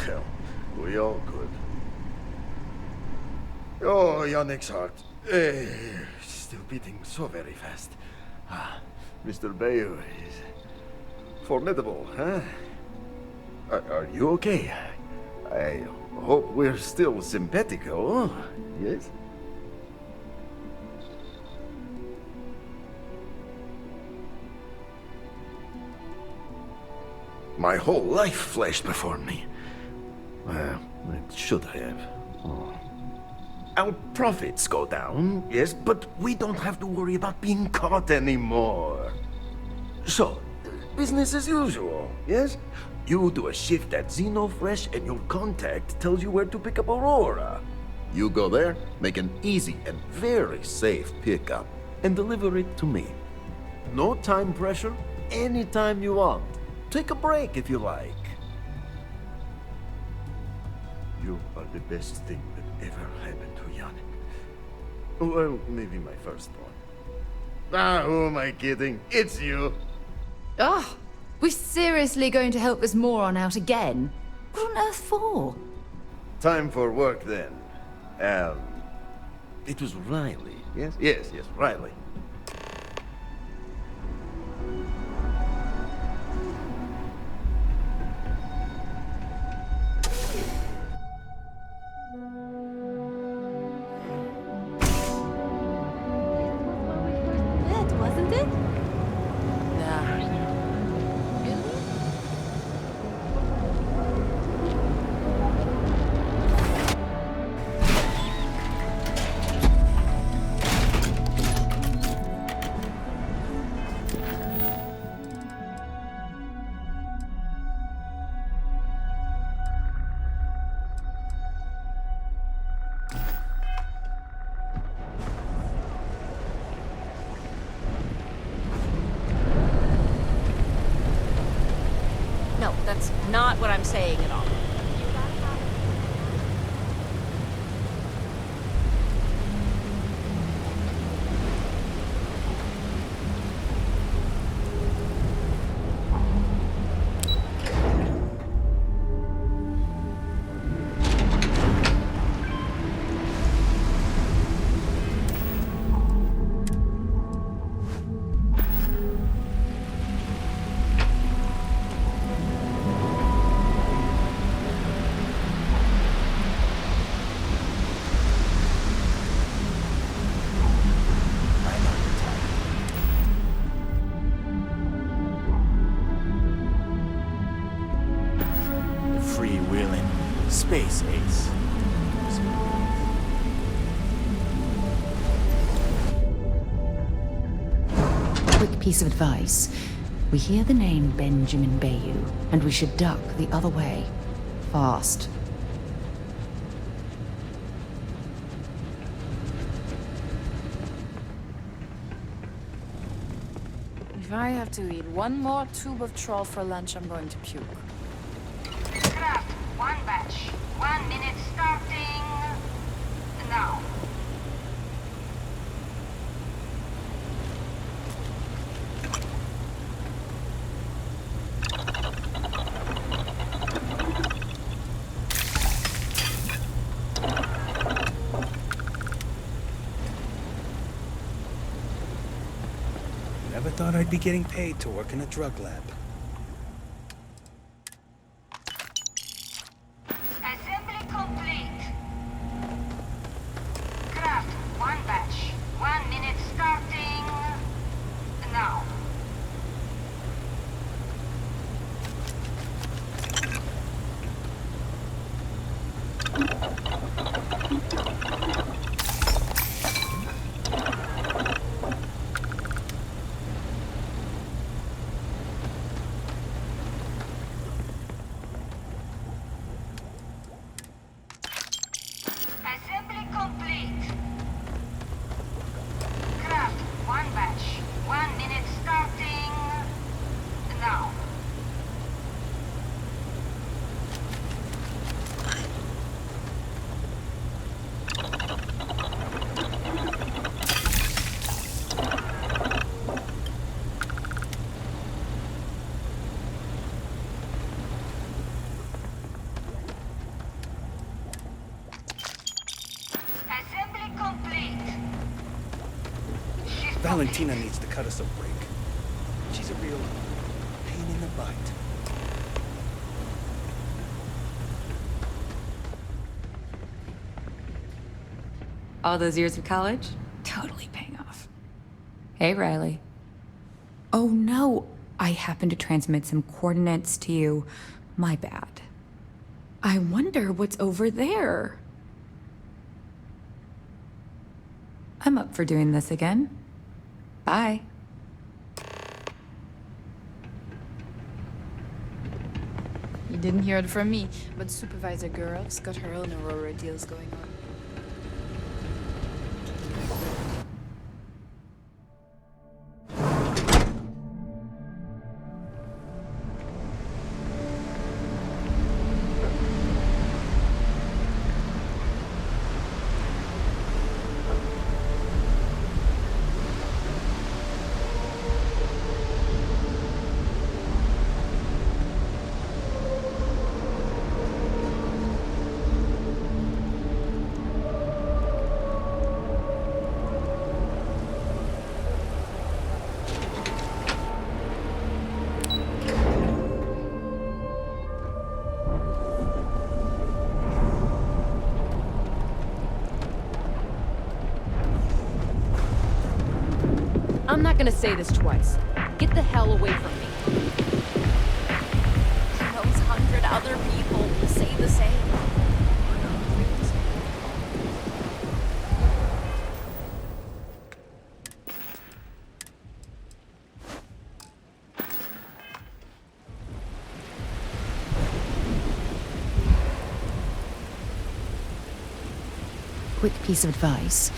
Hell, we all could. Oh, Yannick's heart. Still beating so very fast. Mr. Bayou is formidable, huh? Are you okay? I hope we're still simpatico, yes? My whole life flashed before me. Well, it should have. Oh. Our profits go down, yes, but we don't have to worry about being caught anymore. So, business as usual, yes? You do a shift at Xenofresh and your contact tells you where to pick up Aurora. You go there, make an easy and very safe pickup, and deliver it to me. No time pressure, anytime you want. Take a break if you like. You are the best thing that ever happened to Yannick. Well, maybe my first one. Who am I kidding? It's you. Oh, we're seriously going to help this moron out again? What on earth for? Time for work then. It was Riley, yes? Yes, Riley. Wasn't it? No, that's not what I'm saying at all. Freewheeling space ace. Quick piece of advice. We hear the name Benjamin Bayou, and we should duck the other way. Fast. If I have to eat one more tube of troll for lunch, I'm going to puke. Craft, one batch. 1 minute starting now. Never thought I'd be getting paid to work in a drug lab. Assembly complete. Craft, one batch. 1 minute starting now. Assembly complete. Craft, one batch. 1 minute starting now. Assembly complete. Valentina needs to cut us a break. She's a real pain in the butt. All those years of college? Totally paying off. Hey, Riley. Oh no, I happened to transmit some coordinates to you. My bad. I wonder what's over there. I'm up for doing this again. Bye. You didn't hear it from me, but Supervisor Girl's got her own Aurora deals going on. I'm not gonna say this twice. Get the hell away from me. Those 100 other people will say the same. Quick piece of advice.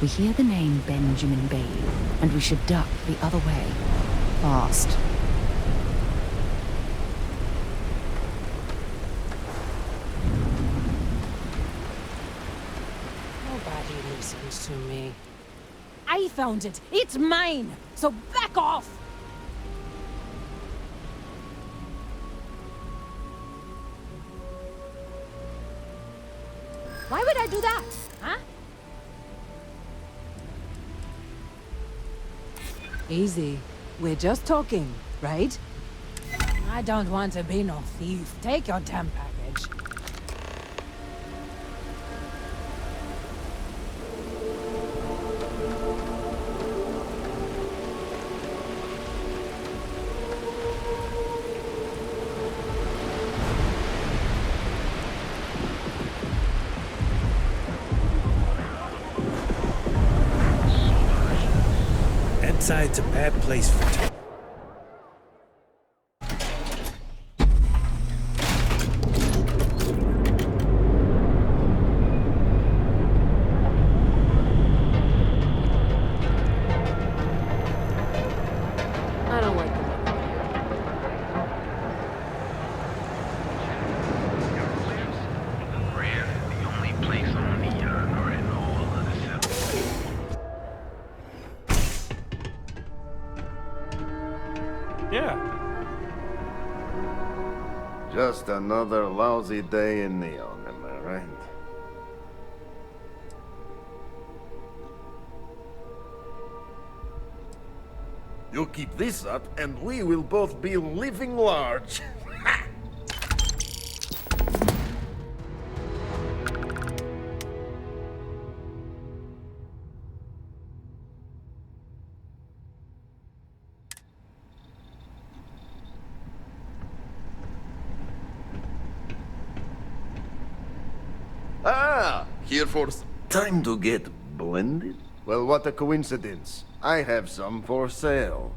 We hear the name Benjamin Babe, and we should duck the other way. Fast. Nobody listens to me. I found it. It's mine. So back off. Why would I do that? Huh? Easy. We're just talking, right? I don't want to be no thief. Take your damn package. Inside's a bad place for Just another lousy day in Neon, am I right? You keep this up, and we will both be living large. Here for time to get blended? Well, what a coincidence. I have some for sale.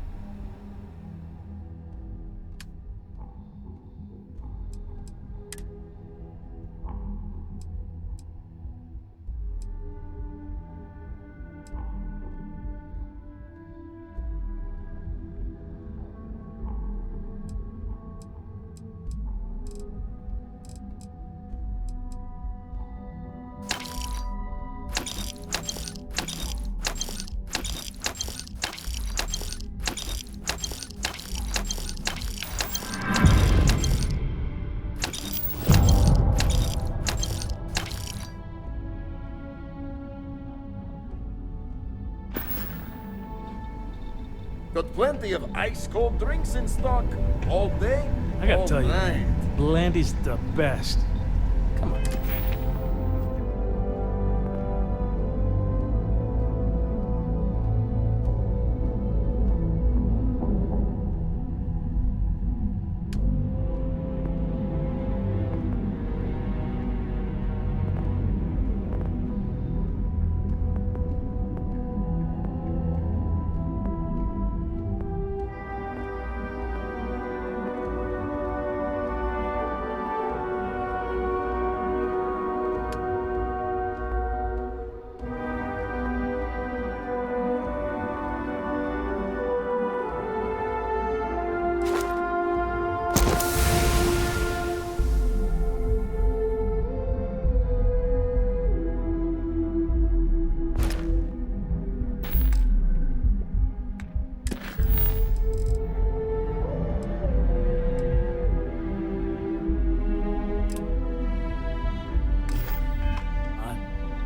Got plenty of ice-cold drinks in stock. All day, I gotta all tell you, night. Blandy's the best. Come on.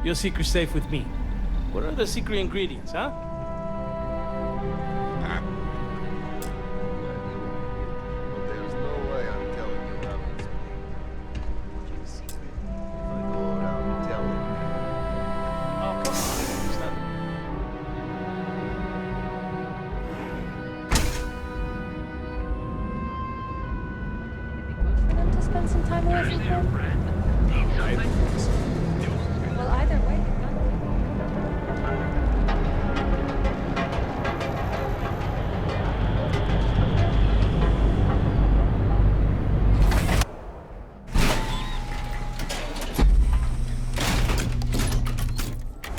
Your secret's safe with me. What are the secret ingredients, huh? There's no way I'm telling you how it's made. What's your secret? If I go around telling you. Oh, come on. It's not... To spend some time away from home? Well, either way,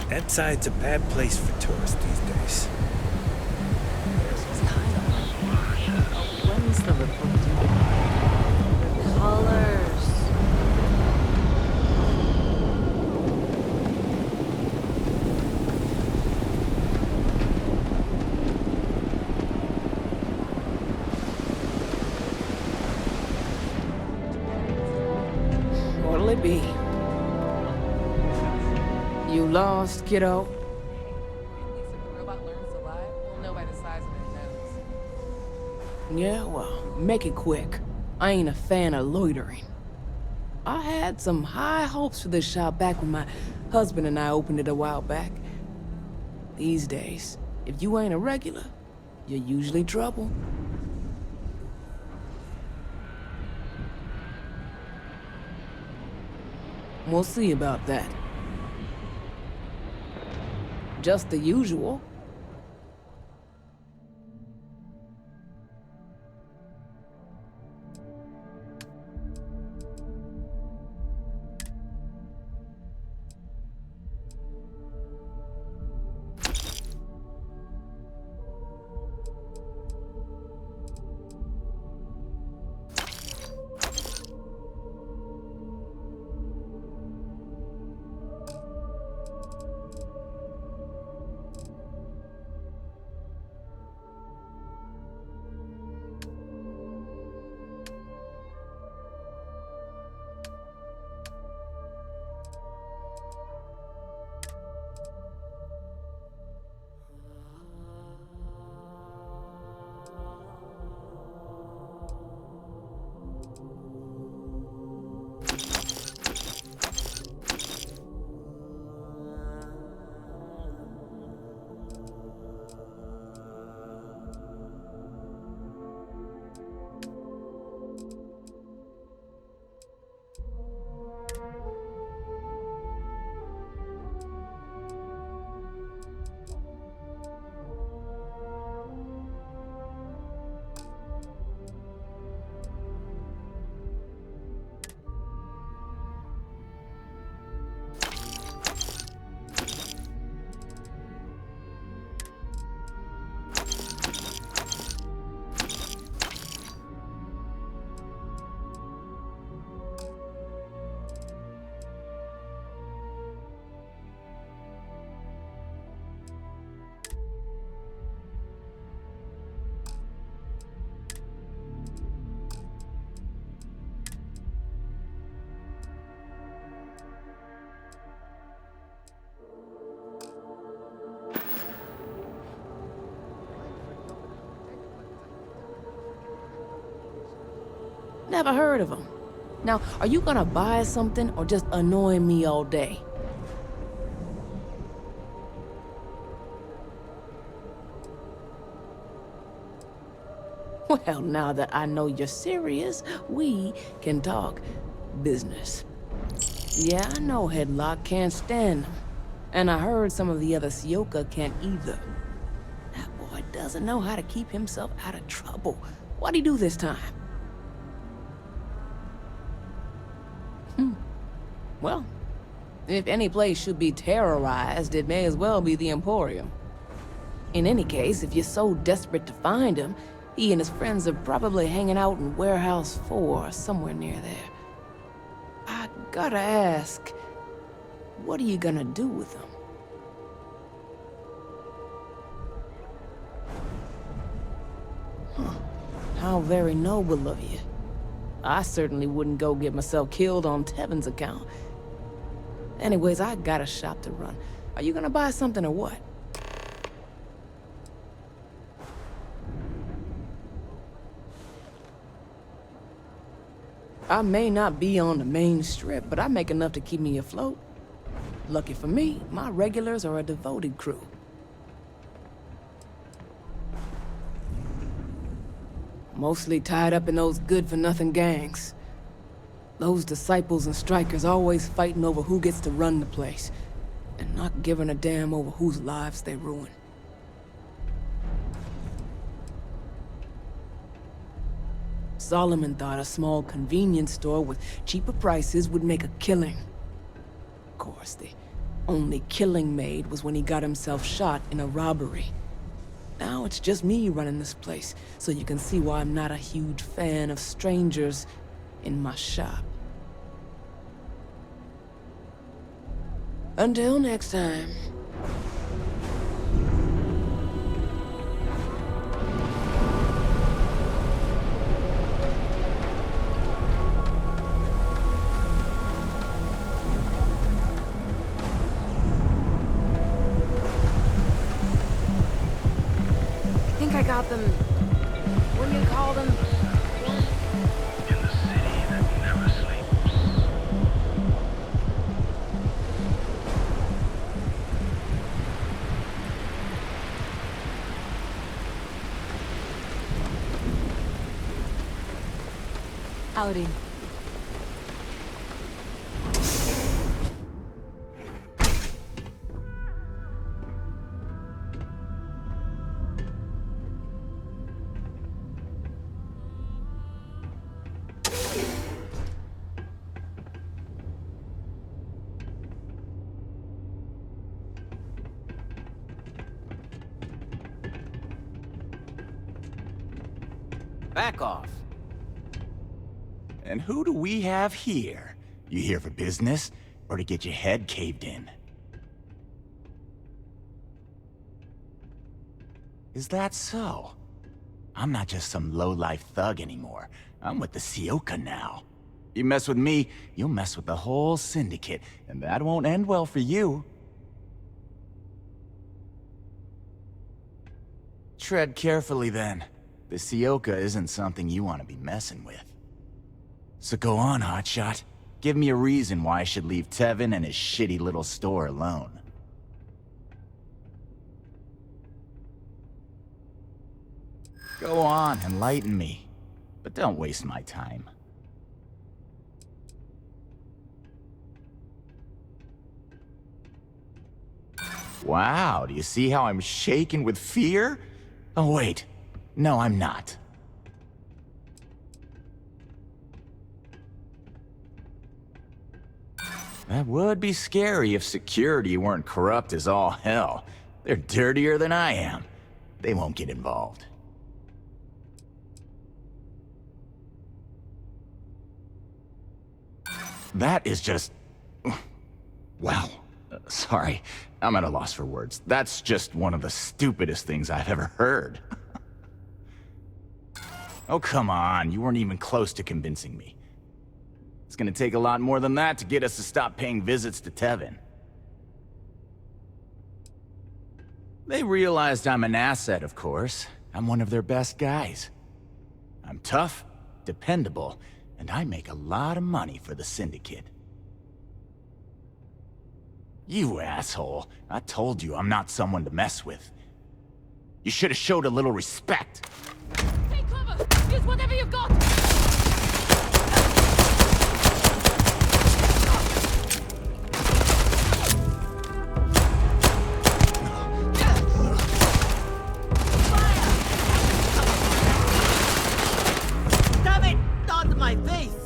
That side's a bad place for tourists these days. When's the Republican? colors. What'll it be? You lost, kiddo? Yeah, well, make it quick. I ain't a fan of loitering. I had some high hopes for this shop back when my husband and I opened it a while back. These days, if you ain't a regular, you're usually trouble. We'll see about that. Just the usual. Never heard of him. Now, are you gonna buy something or just annoy me all day? Well, now that I know you're serious, we can talk business. Yeah, I know Headlock can't stand them. And I heard some of the other Sioka can't either. That boy doesn't know how to keep himself out of trouble. What'd he do this time? Well, if any place should be terrorized, it may as well be the Emporium. In any case, if you're so desperate to find him, he and his friends are probably hanging out in Warehouse 4 or somewhere near there. I gotta ask, what are you gonna do with him? How very noble of you. I certainly wouldn't go get myself killed on Tevin's account. Anyways, I got a shop to run. Are you gonna buy something or what? I may not be on the main strip, but I make enough to keep me afloat. Lucky for me, my regulars are a devoted crew. Mostly tied up in those good-for-nothing gangs. Those disciples and strikers always fighting over who gets to run the place, and not giving a damn over whose lives they ruin. Solomon thought a small convenience store with cheaper prices would make a killing. Of course, the only killing made was when he got himself shot in a robbery. Now it's just me running this place, so you can see why I'm not a huge fan of strangers in my shop. Until next time. I got them. What do you call them? In the city that never sleeps. Howdy. Back off. And who do we have here? You here for business, or to get your head caved in? Is that so? I'm not just some low-life thug anymore. I'm with the Sioka now. You mess with me, you'll mess with the whole syndicate, and that won't end well for you. Tread carefully, then. The Sioka isn't something you want to be messing with. So go on, hotshot. Give me a reason why I should leave Tevin and his shitty little store alone. Go on, enlighten me. But don't waste my time. Wow, do you see how I'm shaking with fear? Oh wait, no I'm not. That would be scary if security weren't corrupt as all hell. They're dirtier than I am. They won't get involved. That is just... wow. Sorry, I'm at a loss for words. That's just one of the stupidest things I've ever heard. Oh, come on. You weren't even close to convincing me. It's gonna take a lot more than that to get us to stop paying visits to Tevin. They realized I'm an asset, of course. I'm one of their best guys. I'm tough, dependable, And I make a lot of money for the Syndicate. You asshole. I told you I'm not someone to mess with. You should have showed a little respect. Take cover! Use whatever you've got! Damn it! Not my face!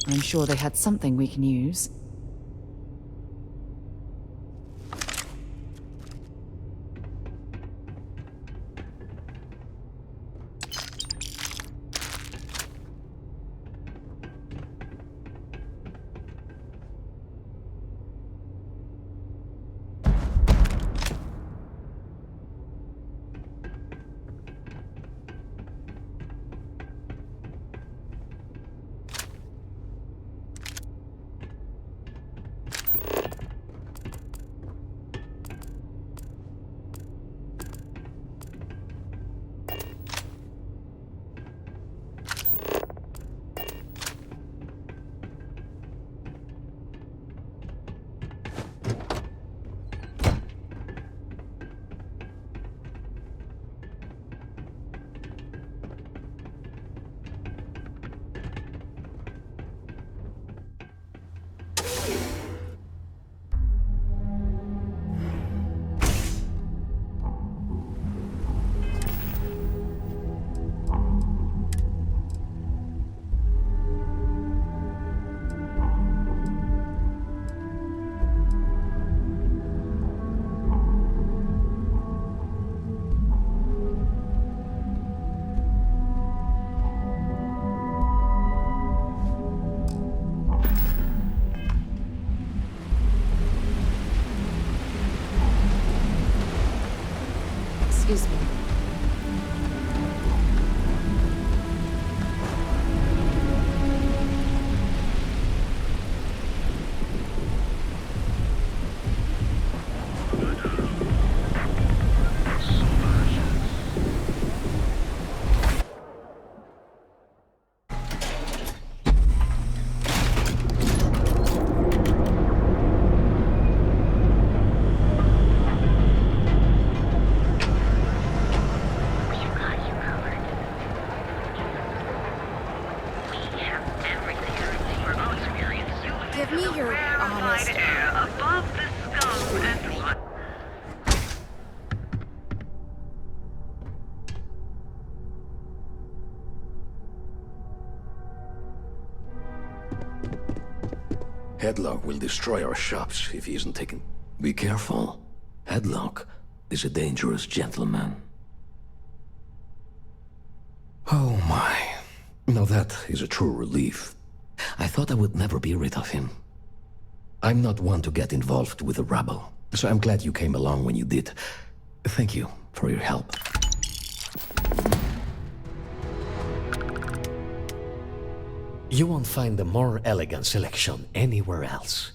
I'm sure they had something we can use. Excuse me. Headlock will destroy our shops if he isn't taken. Be careful. Headlock is a dangerous gentleman. Oh my. Now that is a true relief. I thought I would never be rid of him. I'm not one to get involved with the rabble, so I'm glad you came along when you did. Thank you for your help. You won't find a more elegant selection anywhere else.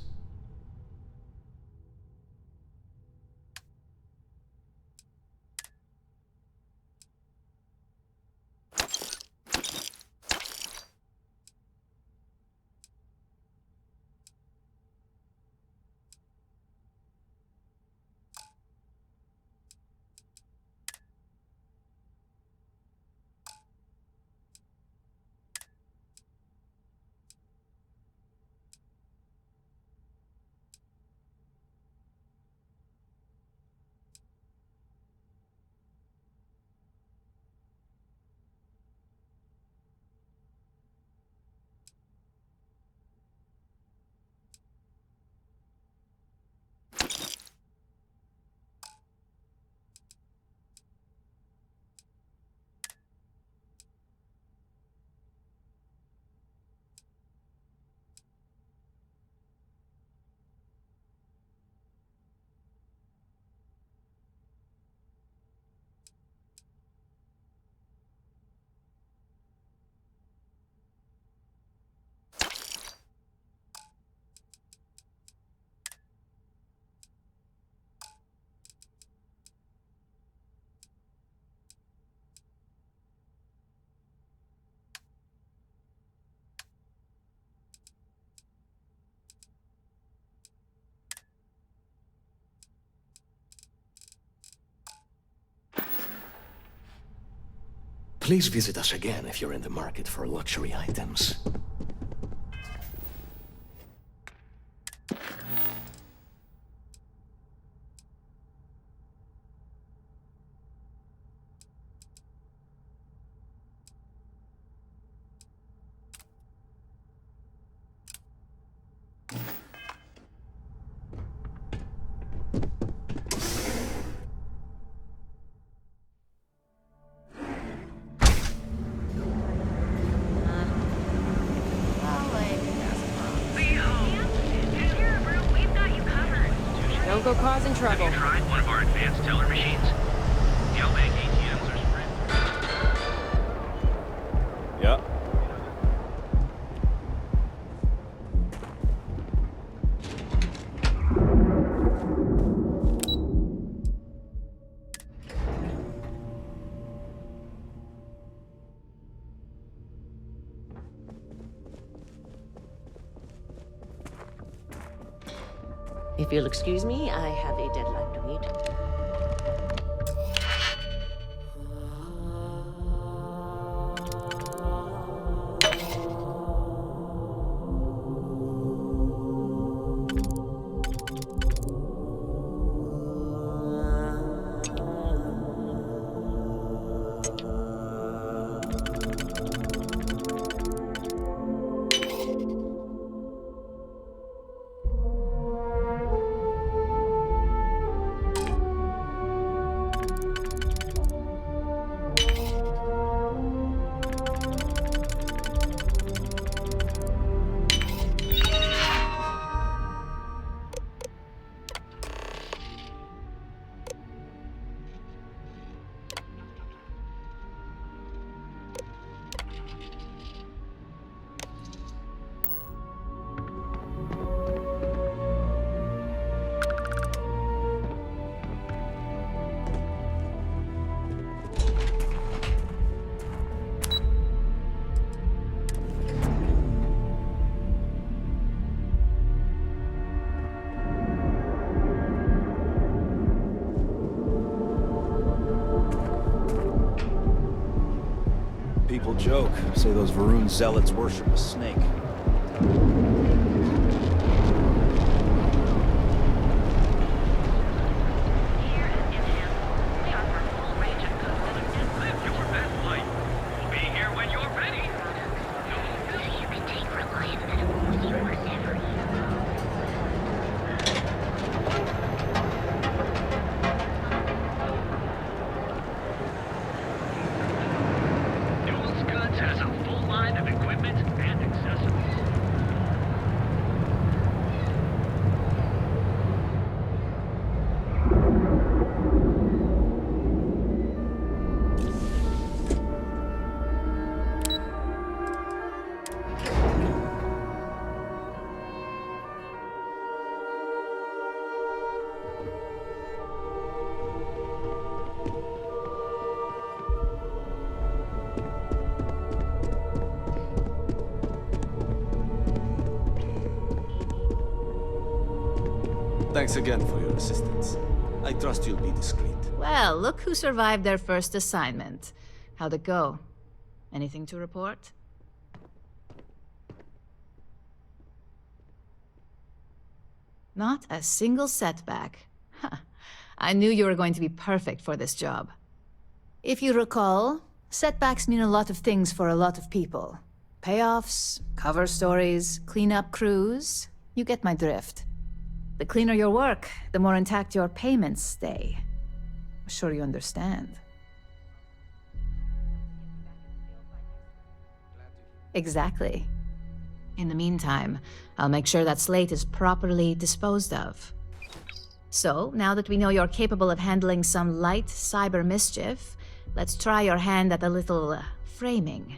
Please visit us again if you're in the market for luxury items. Don't go causing trouble. Have you tried one of our advanced teller machines? The LBank ATMs are sprint. Yeah. If you'll excuse me, I have a deadline to meet. People joke, say those Varun zealots worship a snake. Thanks again for your assistance. I trust you'll be discreet. Well, look who survived their first assignment. How'd it go? Anything to report? Not a single setback. Huh. I knew you were going to be perfect for this job. If you recall, setbacks mean a lot of things for a lot of people. Payoffs, cover stories, cleanup crews. You get my drift. The cleaner your work, the more intact your payments stay. I'm sure you understand. Exactly. In the meantime, I'll make sure that slate is properly disposed of. So, now that we know you're capable of handling some light cyber mischief, let's try your hand at a little framing.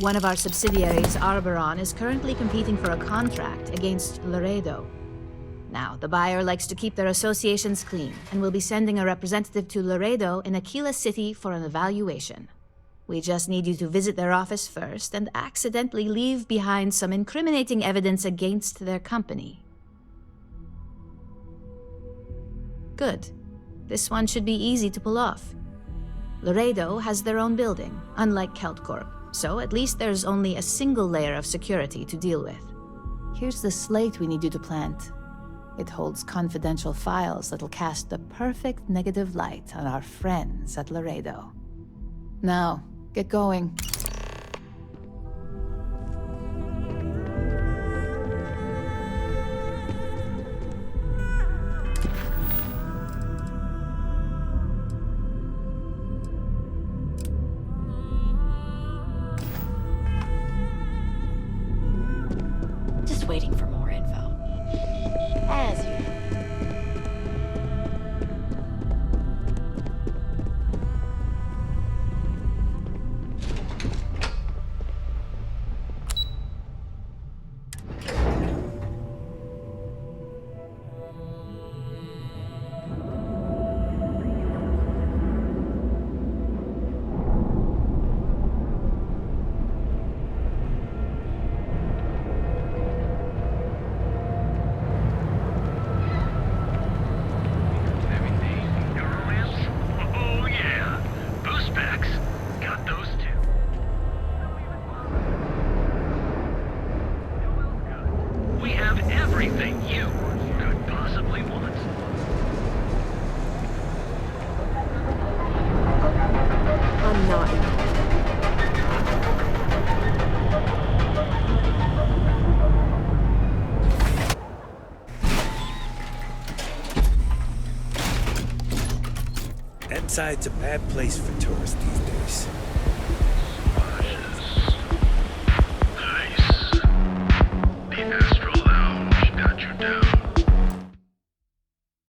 One of our subsidiaries, Arboron, is currently competing for a contract against Laredo. Now, the buyer likes to keep their associations clean, and will be sending a representative to Laredo in Aquila City for an evaluation. We just need you to visit their office first and accidentally leave behind some incriminating evidence against their company. Good. This one should be easy to pull off. Laredo has their own building, unlike Keltcorp, so at least there's only a single layer of security to deal with. Here's the slate we need you to plant. It holds confidential files that'll cast the perfect negative light on our friends at Laredo. Now, get going. Just waiting for more info. As usual. Inside's a bad place for tourists these